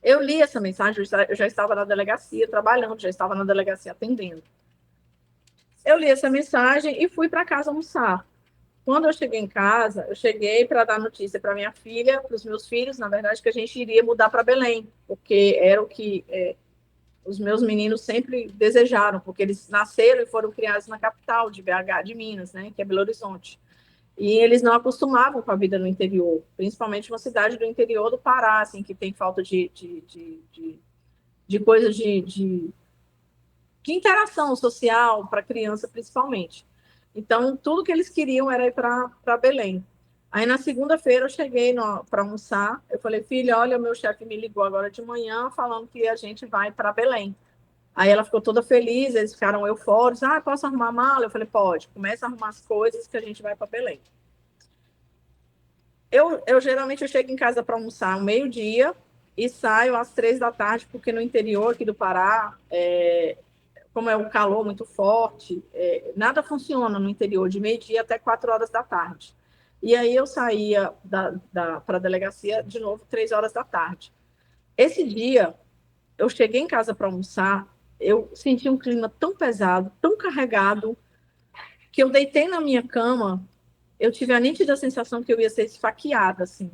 Eu li essa mensagem, eu já estava na delegacia trabalhando, já estava na delegacia atendendo. Eu li essa mensagem e fui para casa almoçar. Quando eu cheguei em casa, eu cheguei para dar notícia para minha filha, para os meus filhos, na verdade, que a gente iria mudar para Belém, porque era o que os meus meninos sempre desejaram, porque eles nasceram e foram criados na capital de BH, de Minas, né, que é Belo Horizonte. E eles não acostumavam com a vida no interior, principalmente uma cidade do interior do Pará, assim, que tem falta de coisas de interação social para criança, principalmente. Então, tudo que eles queriam era ir para Belém. Aí, na segunda-feira, eu cheguei para almoçar. Eu falei, filha, olha, meu chefe me ligou agora de manhã falando que a gente vai para Belém. Aí ela ficou toda feliz, eles ficaram eufóricos. Ah, posso arrumar a mala? Eu falei, pode. Começa a arrumar as coisas que a gente vai para Belém. Geralmente eu chego em casa para almoçar ao meio-dia e saio às 3 da tarde, porque no interior aqui do Pará, como é um calor muito forte, nada funciona no interior, de meio-dia até 4 horas da tarde. E aí eu saía para a delegacia de novo 3 horas da tarde. Esse dia, eu cheguei em casa para almoçar, eu senti um clima tão pesado, tão carregado, que eu deitei na minha cama, eu tive a nítida sensação que eu ia ser esfaqueada, assim.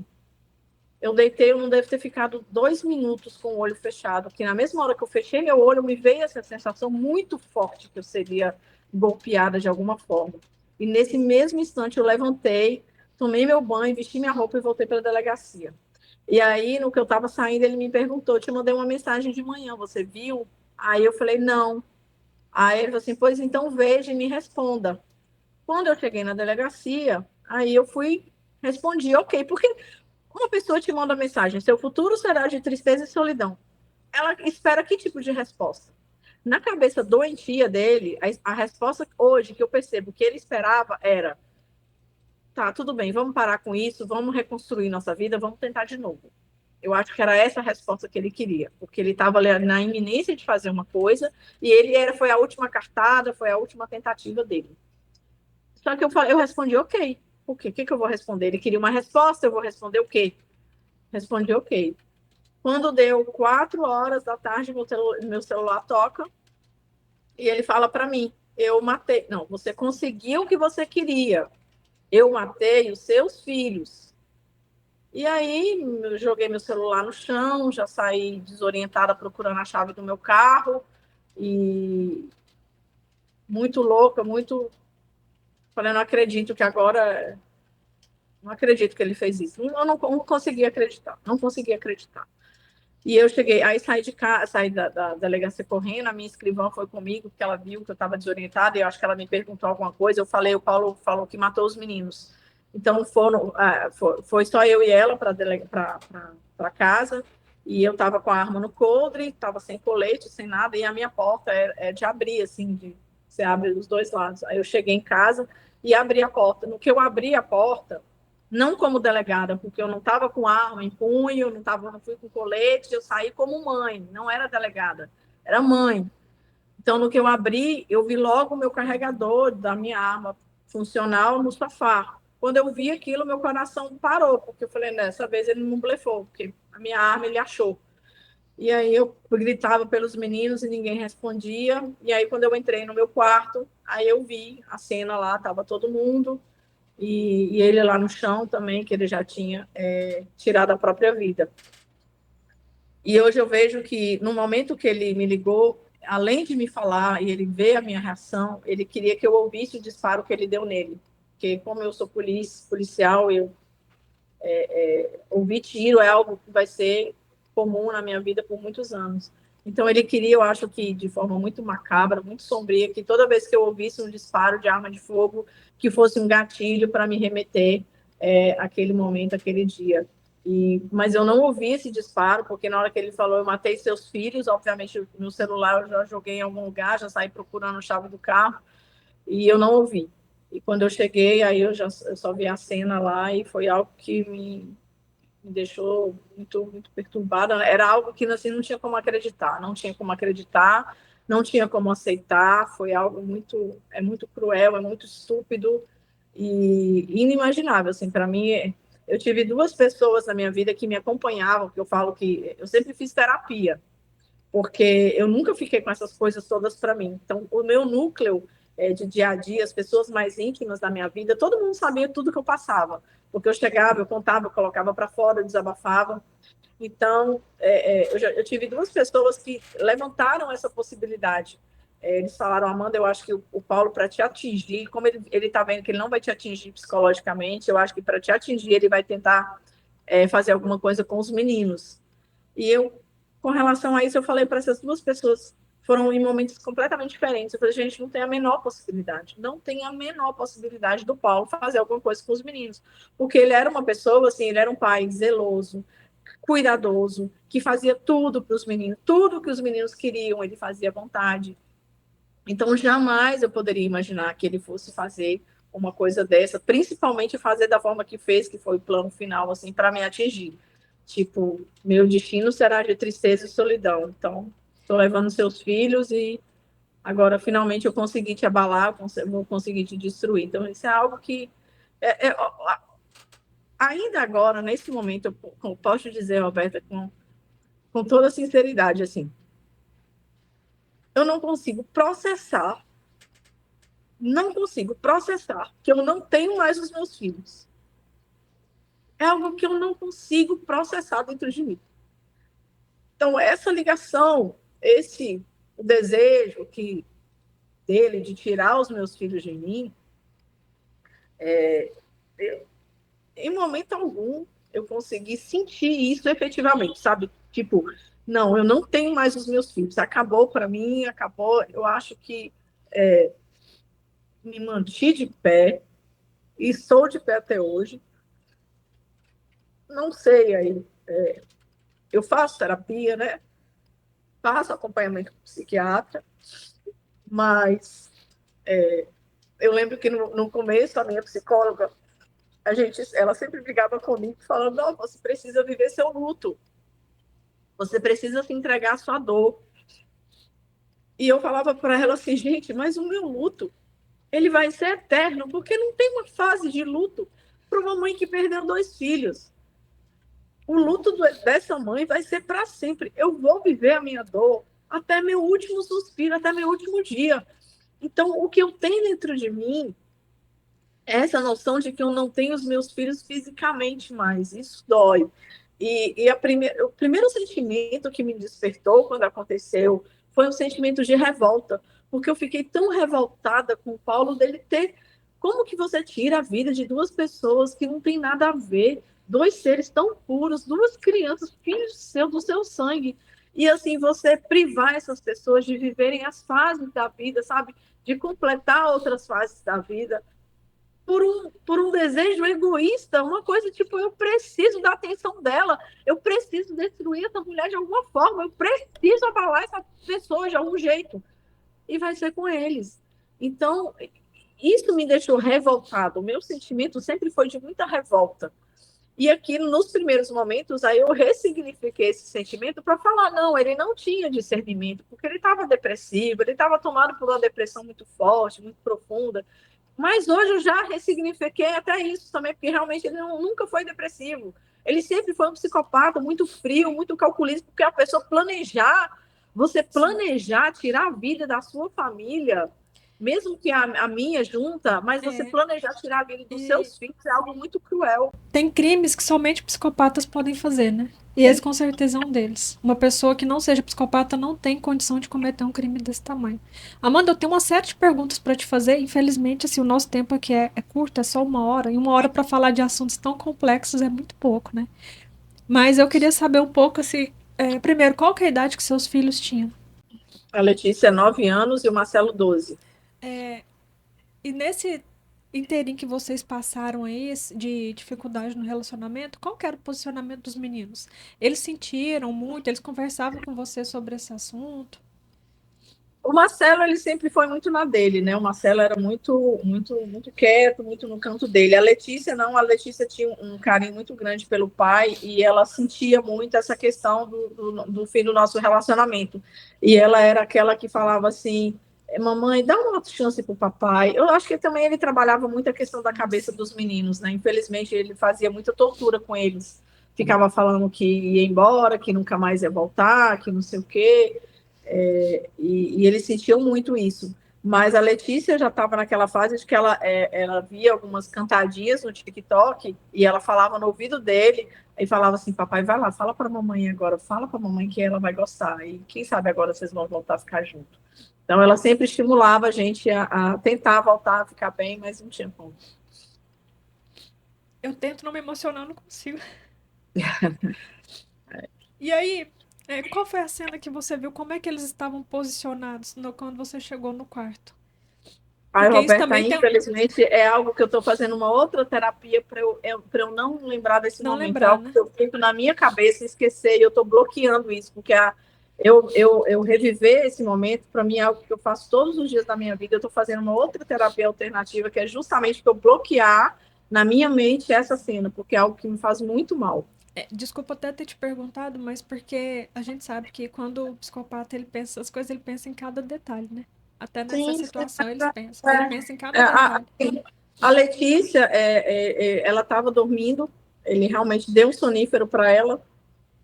Eu deitei, eu não devo ter ficado 2 minutos com o olho fechado, porque na mesma hora que eu fechei meu olho, me veio essa sensação muito forte que eu seria golpeada de alguma forma. E nesse mesmo instante eu levantei, tomei meu banho, vesti minha roupa e voltei para a delegacia. E aí, no que eu estava saindo, ele me perguntou, te mandei uma mensagem de manhã, você viu? Aí eu falei, não. Aí ele falou assim, pois então veja e me responda. Quando eu cheguei na delegacia, aí eu respondi, ok, porque uma pessoa te manda mensagem, seu futuro será de tristeza e solidão. Ela espera que tipo de resposta? Na cabeça doentia dele, a resposta hoje que eu percebo que ele esperava era: tá, tudo bem, vamos parar com isso, vamos reconstruir nossa vida, vamos tentar de novo. Eu acho que era essa a resposta que ele queria, porque ele estava na iminência de fazer uma coisa e foi a última cartada, foi a última tentativa dele. Só que eu respondi, ok. Por quê? O que que eu vou responder? Ele queria uma resposta, eu vou responder o quê? Respondi ok. Quando deu 4 horas da tarde, meu celular toca e ele fala para mim: eu matei. Não, você conseguiu o que você queria. Eu matei os seus filhos. E aí, eu joguei meu celular no chão, já saí desorientada procurando a chave do meu carro e muito louca, muito. Falei, não acredito que agora. Não acredito que ele fez isso. Eu não consegui acreditar, não consegui acreditar. E eu cheguei, aí saí de casa, saí da delegacia correndo, a minha escrivã foi comigo, porque ela viu que eu estava desorientada, e eu acho que ela me perguntou alguma coisa, eu falei, o Paulo falou que matou os meninos. Então foi só eu e ela para casa, e eu estava com a arma no coldre, estava sem colete, sem nada, e a minha porta é de abrir, assim, você abre dos dois lados. Aí eu cheguei em casa e abri a porta. No que eu abri a porta, não como delegada, porque eu não estava com arma em punho, não fui com colete, eu saí como mãe, não era delegada, era mãe. Então, no que eu abri, eu vi logo o meu carregador da minha arma funcional no sofá. Quando eu vi aquilo, meu coração parou, porque eu falei, dessa vez ele não blefou, porque a minha arma ele achou. E aí eu gritava pelos meninos e ninguém respondia. E aí, quando eu entrei no meu quarto, aí eu vi a cena lá, estava todo mundo, e ele lá no chão também, que ele já tinha tirado a própria vida. E hoje eu vejo que no momento que ele me ligou, além de me falar e ele ver a minha reação, ele queria que eu ouvisse o disparo que ele deu nele. Porque como eu sou policial, eu ouvir tiro é algo que vai ser comum na minha vida por muitos anos. Então ele queria, eu acho que de forma muito macabra, muito sombria, que toda vez que eu ouvisse um disparo de arma de fogo, que fosse um gatilho para me remeter àquele momento, aquele dia. Mas eu não ouvi esse disparo, porque na hora que ele falou, eu matei seus filhos, obviamente no celular eu já joguei em algum lugar, já saí procurando a chave do carro, e eu não ouvi. E quando eu cheguei, aí eu só vi a cena lá e foi algo que me deixou muito perturbada. Era algo que assim, não tinha como acreditar, não tinha como acreditar, não tinha como aceitar. Foi algo muito cruel, é muito estúpido e inimaginável. Assim, para mim, eu tive duas pessoas na minha vida que me acompanhavam, que eu falo que eu sempre fiz terapia, porque eu nunca fiquei com essas coisas todas para mim. Então, o meu núcleo de dia a dia, as pessoas mais íntimas da minha vida, todo mundo sabia tudo que eu passava, porque eu chegava, eu contava, eu colocava para fora, eu desabafava. Então, eu tive duas pessoas que levantaram essa possibilidade. Eles falaram, Amanda, eu acho que o Paulo, para te atingir, como ele está vendo que ele não vai te atingir psicologicamente, eu acho que para te atingir, ele vai tentar fazer alguma coisa com os meninos. E eu, com relação a isso, eu falei para essas duas pessoas, foram em momentos completamente diferentes. Eu falei, gente, não tem a menor possibilidade, não tem a menor possibilidade do Paulo fazer alguma coisa com os meninos, porque ele era uma pessoa, assim, ele era um pai zeloso, cuidadoso, que fazia tudo para os meninos, tudo que os meninos queriam, ele fazia à vontade. Então, jamais eu poderia imaginar que ele fosse fazer uma coisa dessa, principalmente fazer da forma que fez, que foi o plano final, assim, para me atingir. Tipo, meu destino será de tristeza e solidão. Então, estou levando seus filhos e agora finalmente eu consegui te abalar, vou conseguir te destruir. Então, isso é algo que ainda agora, nesse momento, eu posso dizer, Roberta, com toda sinceridade, assim, eu não consigo processar que eu não tenho mais os meus filhos. É algo que eu não consigo processar dentro de mim. Então, essa ligação, o desejo dele de tirar os meus filhos de mim, em momento algum eu consegui sentir isso efetivamente, sabe? Tipo, não, eu não tenho mais os meus filhos. Acabou para mim, acabou. Eu acho que me mantive de pé e estou de pé até hoje. Não sei aí. Eu faço terapia, né? Faço acompanhamento com psiquiatra, mas eu lembro que no começo a minha psicóloga, ela sempre brigava comigo falando, não, você precisa viver seu luto, você precisa se entregar à sua dor. E eu falava para ela assim, gente, mas o meu luto, ele vai ser eterno, porque não tem uma fase de luto. para uma mãe que perdeu 2 filhos. O luto dessa mãe vai ser para sempre. Eu vou viver a minha dor até meu último suspiro, até meu último dia. Então, o que eu tenho dentro de mim é essa noção de que eu não tenho os meus filhos fisicamente mais. Isso dói. O primeiro sentimento que me despertou quando aconteceu foi um sentimento de revolta, porque eu fiquei tão revoltada com o Paulo dele ter. Como que você tira a vida de 2 pessoas que não tem nada a ver, 2 seres tão puros, 2 crianças, filhos seu, do seu sangue, e assim você privar essas pessoas de viverem as fases da vida, sabe? De completar outras fases da vida por um desejo egoísta, uma coisa tipo, eu preciso da atenção dela, eu preciso destruir essa mulher de alguma forma, eu preciso abalar essa pessoa de algum jeito. E vai ser com eles. Então, isso me deixou revoltado. O meu sentimento sempre foi de muita revolta. E aqui, nos primeiros momentos, aí eu ressignifiquei esse sentimento para falar, não, ele não tinha discernimento, porque ele estava depressivo, ele estava tomado por uma depressão muito forte, muito profunda, mas hoje eu já ressignifiquei até isso também, porque realmente ele nunca foi depressivo. Ele sempre foi um psicopata muito frio, muito calculista, porque a pessoa você planejar tirar a vida da sua família, mesmo que a minha junta, mas você É, planejar tirar a vida dos e seus filhos é algo muito cruel. tem crimes que somente psicopatas podem fazer, né? E esse com certeza é um deles. Uma pessoa que não seja psicopata não tem condição de cometer um crime desse tamanho. Amanda, eu tenho uma série de perguntas para te fazer. Infelizmente, assim, o nosso tempo aqui é curto, é só 1 hora. E 1 hora para falar de assuntos tão complexos é muito pouco, né? Mas eu queria saber um pouco, assim, primeiro, qual que é a idade que seus filhos tinham? A Letícia, 9 anos, e o Marcelo, 12. E nesse inteirinho que vocês passaram aí de dificuldade no relacionamento, qual que era o posicionamento dos meninos? Eles sentiram muito, eles conversavam com você sobre esse assunto? O Marcelo, ele sempre foi muito na dele, né? O Marcelo era muito, muito, muito quieto, muito no canto dele. A Letícia, não, a Letícia tinha um carinho muito grande pelo pai e ela sentia muito essa questão do fim do nosso relacionamento. E ela era aquela que falava assim: mamãe, dá uma outra chance pro papai. Eu acho que também ele trabalhava muito a questão da cabeça dos meninos, né? Infelizmente, ele fazia muita tortura com eles. Ficava falando que ia embora, que nunca mais ia voltar, que não sei o quê. E eles sentiam muito isso. Mas a Letícia já estava naquela fase de que ela via algumas cantadinhas no TikTok e ela falava no ouvido dele e falava assim: papai, vai lá, fala para a mamãe agora, fala para a mamãe que ela vai gostar. E quem sabe agora vocês vão voltar a ficar juntos. Então ela sempre estimulava a gente a tentar voltar a ficar bem, mas não tinha como. Eu tento não me emocionar, não consigo. E aí, qual foi a cena que você viu? Como é que eles estavam posicionados quando você chegou no quarto? Ai, Porque isso Roberta, também tem. infelizmente é algo que eu estou fazendo uma outra terapia para eu não lembrar desse Não momento. É lembrar, algo né? que eu fico na minha cabeça e esquecer, e eu estou bloqueando isso, porque eu reviver esse momento, para mim, é algo que eu faço todos os dias da minha vida. Eu estou fazendo uma outra terapia alternativa, que é justamente para eu bloquear na minha mente essa cena, porque é algo que me faz muito mal. Desculpa até ter te perguntado, mas porque a gente sabe que quando o psicopata ele pensa as coisas, ele pensa em cada detalhe, né? Até nessa Sim, situação eles pensam. Ele é, pensa em cada é, detalhe. a Letícia, ela estava dormindo, ele realmente deu um sonífero para ela.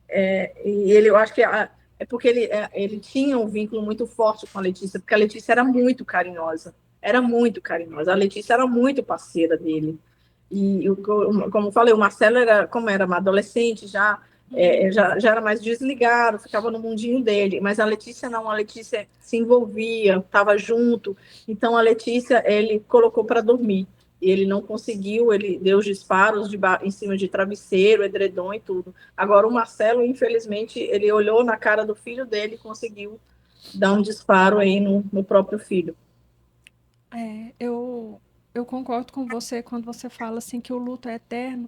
E ele, eu acho que é porque ele tinha um vínculo muito forte com a Letícia, porque a Letícia era muito carinhosa, era muito carinhosa. A Letícia era muito parceira dele. E, como eu falei, o Marcelo era, como era uma adolescente já, já era mais desligado, ficava no mundinho dele. Mas a Letícia não, a Letícia se envolvia, estava junto. Então a Letícia ele colocou para dormir. E ele não conseguiu, ele deu os disparos em cima de travesseiro, edredom e tudo. Agora, o Marcelo, infelizmente, ele olhou na cara do filho dele e conseguiu dar um disparo aí no próprio filho. Eu concordo com você quando você fala assim que o luto é eterno.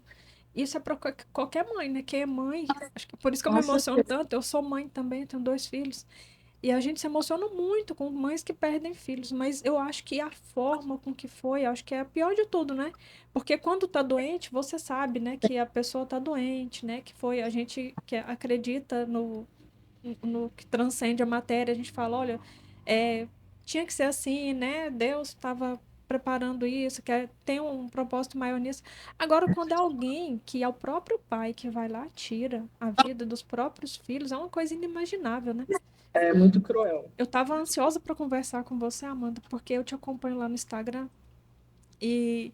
Isso é para qualquer mãe, né? Quem é mãe, acho que por isso que eu me Nossa, emociono tanto. Eu sou mãe também, tenho 2 filhos. E a gente se emociona muito com mães que perdem filhos, mas eu acho que a forma com que foi, acho que é a pior de tudo, né? Porque quando tá doente, você sabe, né, que a pessoa tá doente, né? Que foi a gente que acredita no que transcende a matéria, a gente fala, olha, é, tinha que ser assim, né? Deus estava preparando isso, tem um propósito maior nisso. Agora, quando é alguém que é o próprio pai que vai lá, tira a vida dos próprios filhos, é uma coisa inimaginável, né? É muito cruel. Eu tava ansiosa para conversar com você, Amanda, porque eu te acompanho lá no Instagram e,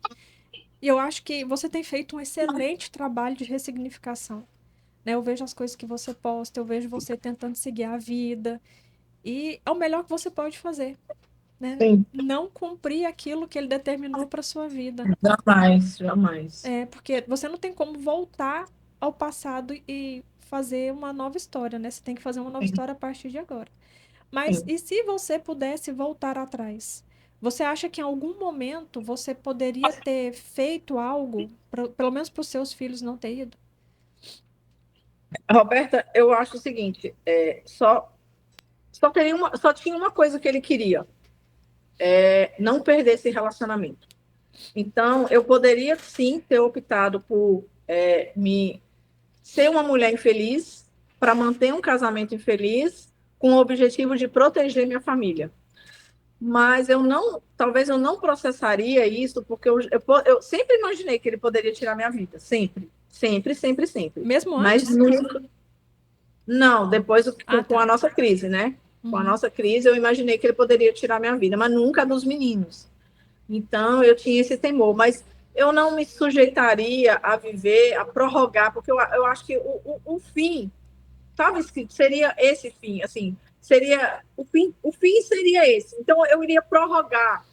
e eu acho que você tem feito um excelente trabalho de ressignificação, né? Eu vejo as coisas que você posta, eu vejo você tentando seguir a vida e é o melhor que você pode fazer, né? Sim, Não cumprir aquilo que ele determinou para sua vida. jamais, jamais. É, porque você não tem como voltar ao passado e fazer uma nova história, né? Você tem que fazer uma nova Sim, história a partir de agora. Mas sim. e se você pudesse voltar atrás? Você acha que em algum momento você poderia ter feito algo, pelo menos para os seus filhos não ter ido? Roberta, eu acho o seguinte, só tinha uma coisa que ele queria, não perder esse relacionamento. Então, eu poderia sim ter optado por me ser uma mulher infeliz para manter um casamento infeliz com o objetivo de proteger minha família. Mas talvez eu não processaria isso, porque eu sempre imaginei que ele poderia tirar minha vida, sempre, sempre, sempre, sempre. Mesmo Mas antes? nunca, não, depois Ah, com a tá. nossa crise, né? Com a Uhum. nossa crise, eu imaginei que ele poderia tirar minha vida, mas nunca a dos meninos. Então, eu tinha esse temor, mas eu não me sujeitaria a viver, a prorrogar, porque eu acho que o fim estava escrito, seria esse fim, assim, seria o fim seria esse. Então, eu iria prorrogar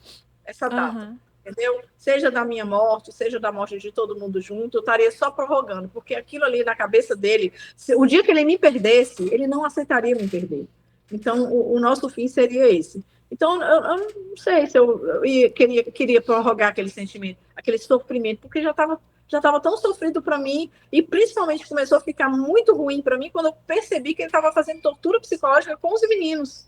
essa data, Aham. entendeu? Seja da minha morte, seja da morte de todo mundo junto, eu estaria só prorrogando, porque aquilo ali na cabeça dele, o dia que ele me perdesse, ele não aceitaria me perder. Então, o nosso fim seria esse. Então, eu não sei se queria prorrogar aquele sentimento, aquele sofrimento, porque já estava tão sofrido para mim, e principalmente começou a ficar muito ruim para mim quando eu percebi que ele estava fazendo tortura psicológica com os meninos.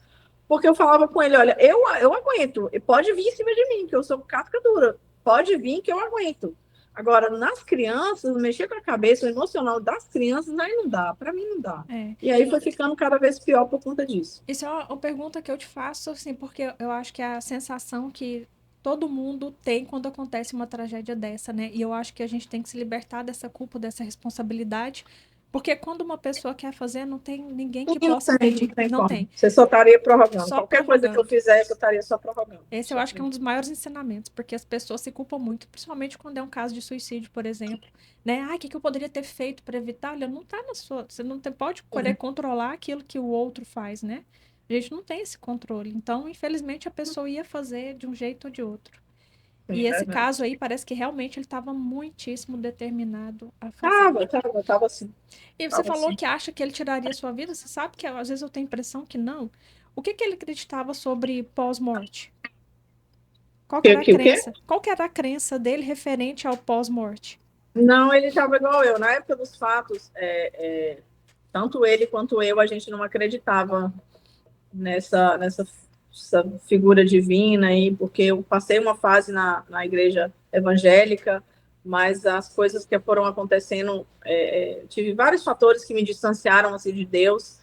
Porque eu falava com ele, olha, eu aguento, pode vir em cima de mim, que eu sou casca dura, pode vir que eu aguento. Agora, nas crianças, mexer com a cabeça, o emocional das crianças, aí não dá, para mim não dá. É. E aí foi ficando cada vez pior por conta disso. Isso é uma pergunta que eu te faço, assim, porque eu acho que é a sensação que todo mundo tem quando acontece uma tragédia dessa, né? E eu acho que a gente tem que se libertar dessa culpa, dessa responsabilidade, porque quando uma pessoa quer fazer, não tem ninguém que Não possa tem, não impedir. tem Não como. tem. Você só estaria prorrogando. Só Qualquer coisa que eu prorrogando. fizesse, eu estaria só prorrogando. Esse eu acho que é um dos maiores ensinamentos, porque as pessoas se culpam muito, principalmente quando é um caso de suicídio, por exemplo, né? Ah, o que que eu poderia ter feito para evitar? Olha, não tá na sua, você não pode querer controlar aquilo que o outro faz, né? A gente não tem esse controle. Então, infelizmente, a pessoa ia fazer de um jeito ou de outro. Sim, E é esse verdade. caso aí parece que realmente ele estava muitíssimo determinado a fazer. Tava assim. E você Tava falou assim. que acha que ele tiraria sua vida, você sabe que às vezes eu tenho a impressão que não. O que que ele acreditava sobre pós-morte? Qual que era a O quê? crença? Qual que era a crença dele referente ao pós-morte? Não, ele estava igual eu. Na época dos fatos, tanto ele quanto eu, a gente não acreditava nessa figura divina aí, porque eu passei uma fase na igreja evangélica, mas as coisas que foram acontecendo, tive vários fatores que me distanciaram assim de Deus,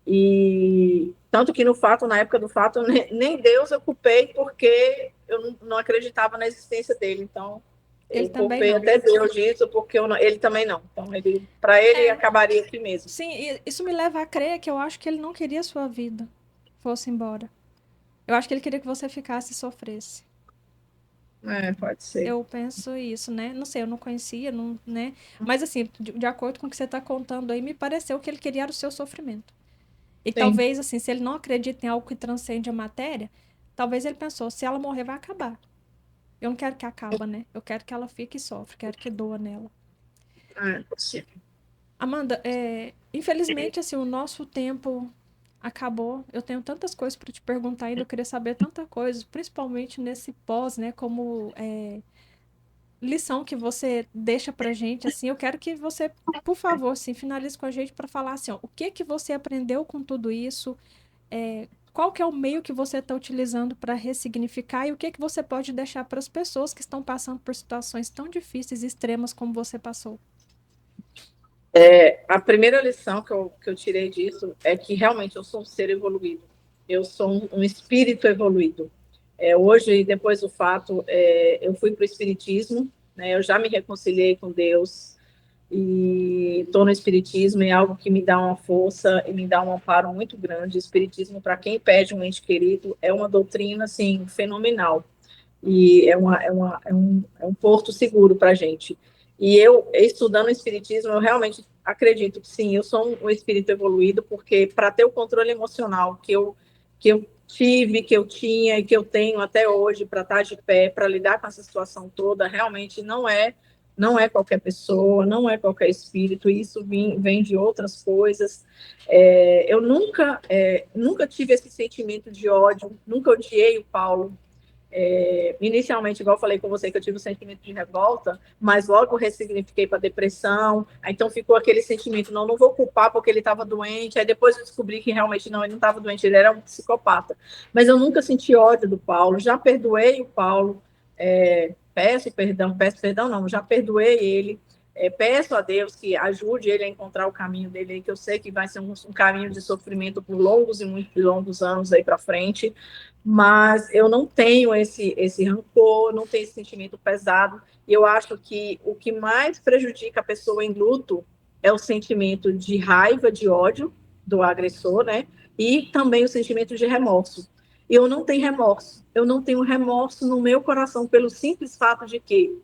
e tanto que no fato, na época do fato, nem Deus eu culpei, porque eu não acreditava na existência dele, então Ele eu também culpei não. até Deus disso, porque ele também não. Então, para ele É, acabaria aqui mesmo. sim, e isso me leva a crer que eu acho que ele não queria a sua vida fosse embora. Eu acho que ele queria que você ficasse e sofresse. Pode ser. Eu penso isso, né? Não sei, eu não conhecia, não, né? Mas assim, de acordo com o que você está contando aí, me pareceu que ele queria era o seu sofrimento. E Sim. talvez, assim, se ele não acredita em algo que transcende a matéria, talvez ele pensou, se ela morrer, vai acabar. Eu não quero que acabe, né? Eu quero que ela fique e sofra, quero que doa nela. Pode ser. Amanda, infelizmente, assim, o nosso tempo acabou. Eu tenho tantas coisas para te perguntar ainda, eu queria saber tanta coisa, principalmente nesse pós, né? Como lição que você deixa pra gente, assim, eu quero que você, por favor, assim, finalize com a gente para falar assim, ó, o que que você aprendeu com tudo isso, qual que é o meio que você está utilizando para ressignificar e o que que você pode deixar para as pessoas que estão passando por situações tão difíceis e extremas como você passou. A primeira lição que eu tirei disso é que realmente eu sou um ser evoluído. Eu sou um espírito evoluído. Hoje, depois do fato, eu fui para o Espiritismo, né? Eu já me reconciliei com Deus e estou no Espiritismo, é algo que me dá uma força e me dá um amparo muito grande. O Espiritismo, para quem perde um ente querido, é uma doutrina assim, fenomenal e é um porto seguro para a gente. E eu, estudando o Espiritismo, eu realmente acredito que sim, eu sou um espírito evoluído, porque para ter o controle emocional que eu tive, que eu tinha e que eu tenho até hoje, para estar de pé, para lidar com essa situação toda, realmente não é qualquer pessoa, não é qualquer espírito, isso vem de outras coisas. Eu nunca tive esse sentimento de ódio, nunca odiei o Paulo, inicialmente, igual eu falei com você, que eu tive um sentimento de revolta, mas logo ressignifiquei para depressão, aí então ficou aquele sentimento, não, não vou culpar porque ele estava doente, aí depois eu descobri que realmente não, ele não estava doente, ele era um psicopata. Mas eu nunca senti ódio do Paulo, já perdoei o Paulo, peço perdão não, já perdoei ele, peço a Deus que ajude ele a encontrar o caminho dele, que eu sei que vai ser um caminho de sofrimento por longos e muito longos anos aí para frente, mas eu não tenho esse rancor, não tenho esse sentimento pesado, e eu acho que o que mais prejudica a pessoa em luto é o sentimento de raiva, de ódio do agressor, né? E também o sentimento de remorso. E eu não tenho remorso, eu não tenho remorso no meu coração pelo simples fato de que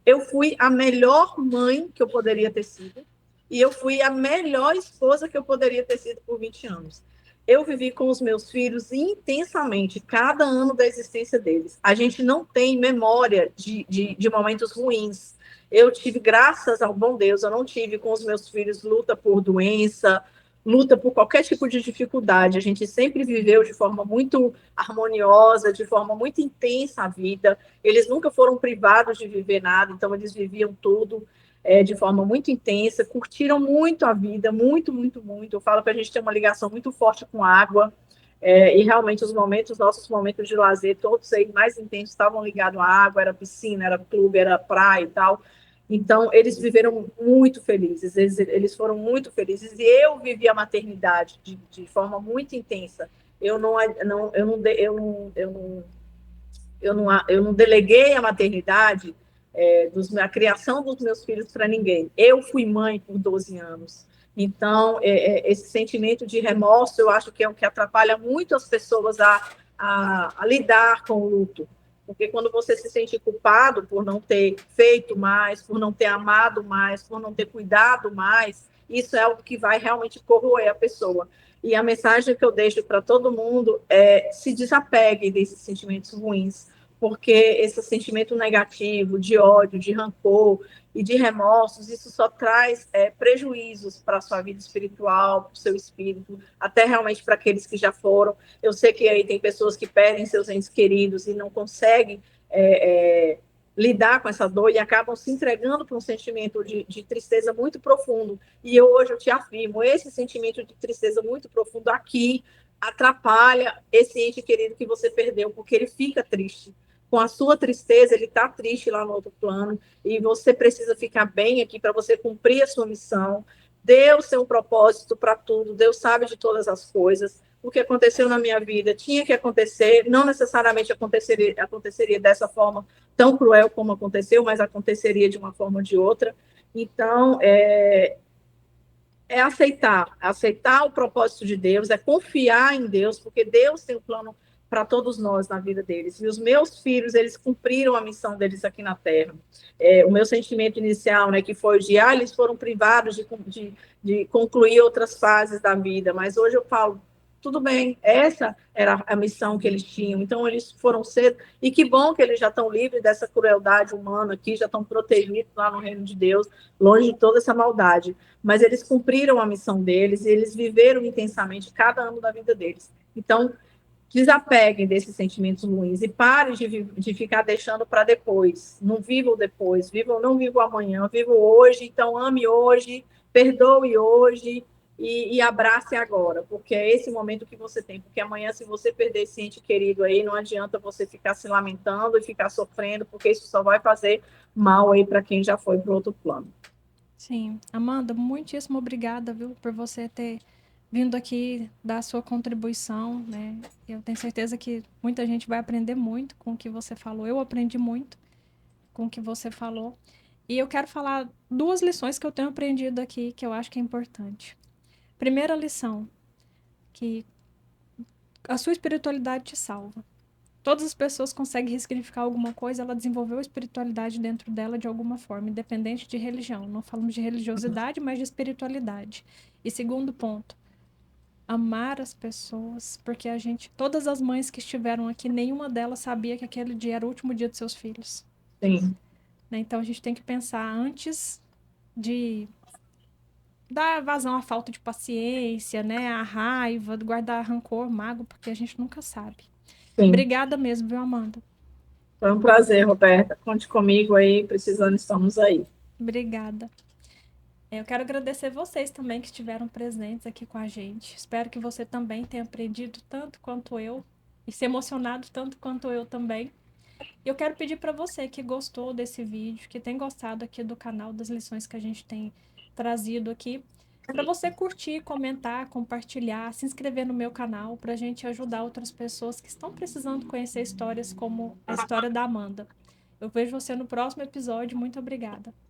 eu fui a melhor mãe que eu poderia ter sido e eu fui a melhor esposa que eu poderia ter sido por 20 anos. Eu vivi com os meus filhos intensamente, cada ano da existência deles. A gente não tem memória de momentos ruins. Eu tive, graças ao bom Deus, eu não tive com os meus filhos luta por doença, luta por qualquer tipo de dificuldade. A gente sempre viveu de forma muito harmoniosa, de forma muito intensa a vida. Eles nunca foram privados de viver nada, então eles viviam tudo de forma muito intensa, curtiram muito a vida, muito, muito, muito. Eu falo que a gente tem uma ligação muito forte com a água, e realmente nossos momentos de lazer, todos aí mais intensos, estavam ligados à água, era piscina, era clube, era praia e tal. Então, eles viveram muito felizes, eles foram muito felizes, e eu vivi a maternidade de forma muito intensa. Eu não deleguei a maternidade, a criação dos meus filhos para ninguém. Eu fui mãe por 12 anos. Então, esse sentimento de remorso, eu acho que é o que atrapalha muito as pessoas a lidar com o luto. Porque quando você se sente culpado por não ter feito mais, por não ter amado mais, por não ter cuidado mais, isso é algo que vai realmente corroer a pessoa. E a mensagem que eu deixo para todo mundo é: se desapegue desses sentimentos ruins, porque esse sentimento negativo, de ódio, de rancor e de remorsos, isso só traz prejuízos para a sua vida espiritual, para o seu espírito, até realmente para aqueles que já foram. Eu sei que aí tem pessoas que perdem seus entes queridos e não conseguem lidar com essa dor e acabam se entregando para um sentimento de tristeza muito profundo. E hoje eu te afirmo, esse sentimento de tristeza muito profundo aqui atrapalha esse ente querido que você perdeu, porque ele fica triste. Com a sua tristeza, ele está triste lá no outro plano, e você precisa ficar bem aqui para você cumprir a sua missão. Deus tem um propósito para tudo, Deus sabe de todas as coisas. O que aconteceu na minha vida tinha que acontecer, não necessariamente aconteceria dessa forma tão cruel como aconteceu, mas aconteceria de uma forma ou de outra. Então, aceitar o propósito de Deus, é confiar em Deus, porque Deus tem um plano para todos nós na vida deles. E os meus filhos, eles cumpriram a missão deles aqui na Terra. O meu sentimento inicial, né, que foi de, eles foram privados de concluir outras fases da vida, mas hoje eu falo, tudo bem, essa era a missão que eles tinham, então eles foram cedo, e que bom que eles já estão livres dessa crueldade humana aqui, já estão protegidos lá no reino de Deus, longe de toda essa maldade, mas eles cumpriram a missão deles e eles viveram intensamente cada ano da vida deles. Então, desapeguem desses sentimentos ruins e parem de ficar deixando para depois. Não vivam depois, não vivam amanhã, vivam hoje, então ame hoje, perdoe hoje e abrace agora, porque é esse momento que você tem, porque amanhã, se você perder esse ente querido aí, não adianta você ficar se lamentando e ficar sofrendo, porque isso só vai fazer mal aí para quem já foi para o outro plano. Sim. Amanda, muitíssimo obrigada, viu, por você ter vindo aqui dar a sua contribuição, né? Eu tenho certeza que muita gente vai aprender muito com o que você falou. Eu aprendi muito com o que você falou. E eu quero falar duas lições que eu tenho aprendido aqui que eu acho que é importante. Primeira lição, que a sua espiritualidade te salva. Todas as pessoas conseguem ressignificar alguma coisa, ela desenvolveu a espiritualidade dentro dela de alguma forma, independente de religião. Não falamos de religiosidade, mas de espiritualidade. E segundo ponto, amar as pessoas, porque todas as mães que estiveram aqui, nenhuma delas sabia que aquele dia era o último dia de seus filhos. Sim. Né? Então a gente tem que pensar antes de dar vazão à falta de paciência, né? A raiva, guardar rancor, mágoa, porque a gente nunca sabe. Sim. Obrigada mesmo, viu, Amanda? Foi um prazer, Roberta. Conte comigo aí, precisando, estamos aí. Obrigada. Eu quero agradecer vocês também que estiveram presentes aqui com a gente. Espero que você também tenha aprendido tanto quanto eu e se emocionado tanto quanto eu também. Eu quero pedir para você que gostou desse vídeo, que tem gostado aqui do canal, das lições que a gente tem trazido aqui, para você curtir, comentar, compartilhar, se inscrever no meu canal, para a gente ajudar outras pessoas que estão precisando conhecer histórias como a história da Amanda. Eu vejo você no próximo episódio. Muito obrigada.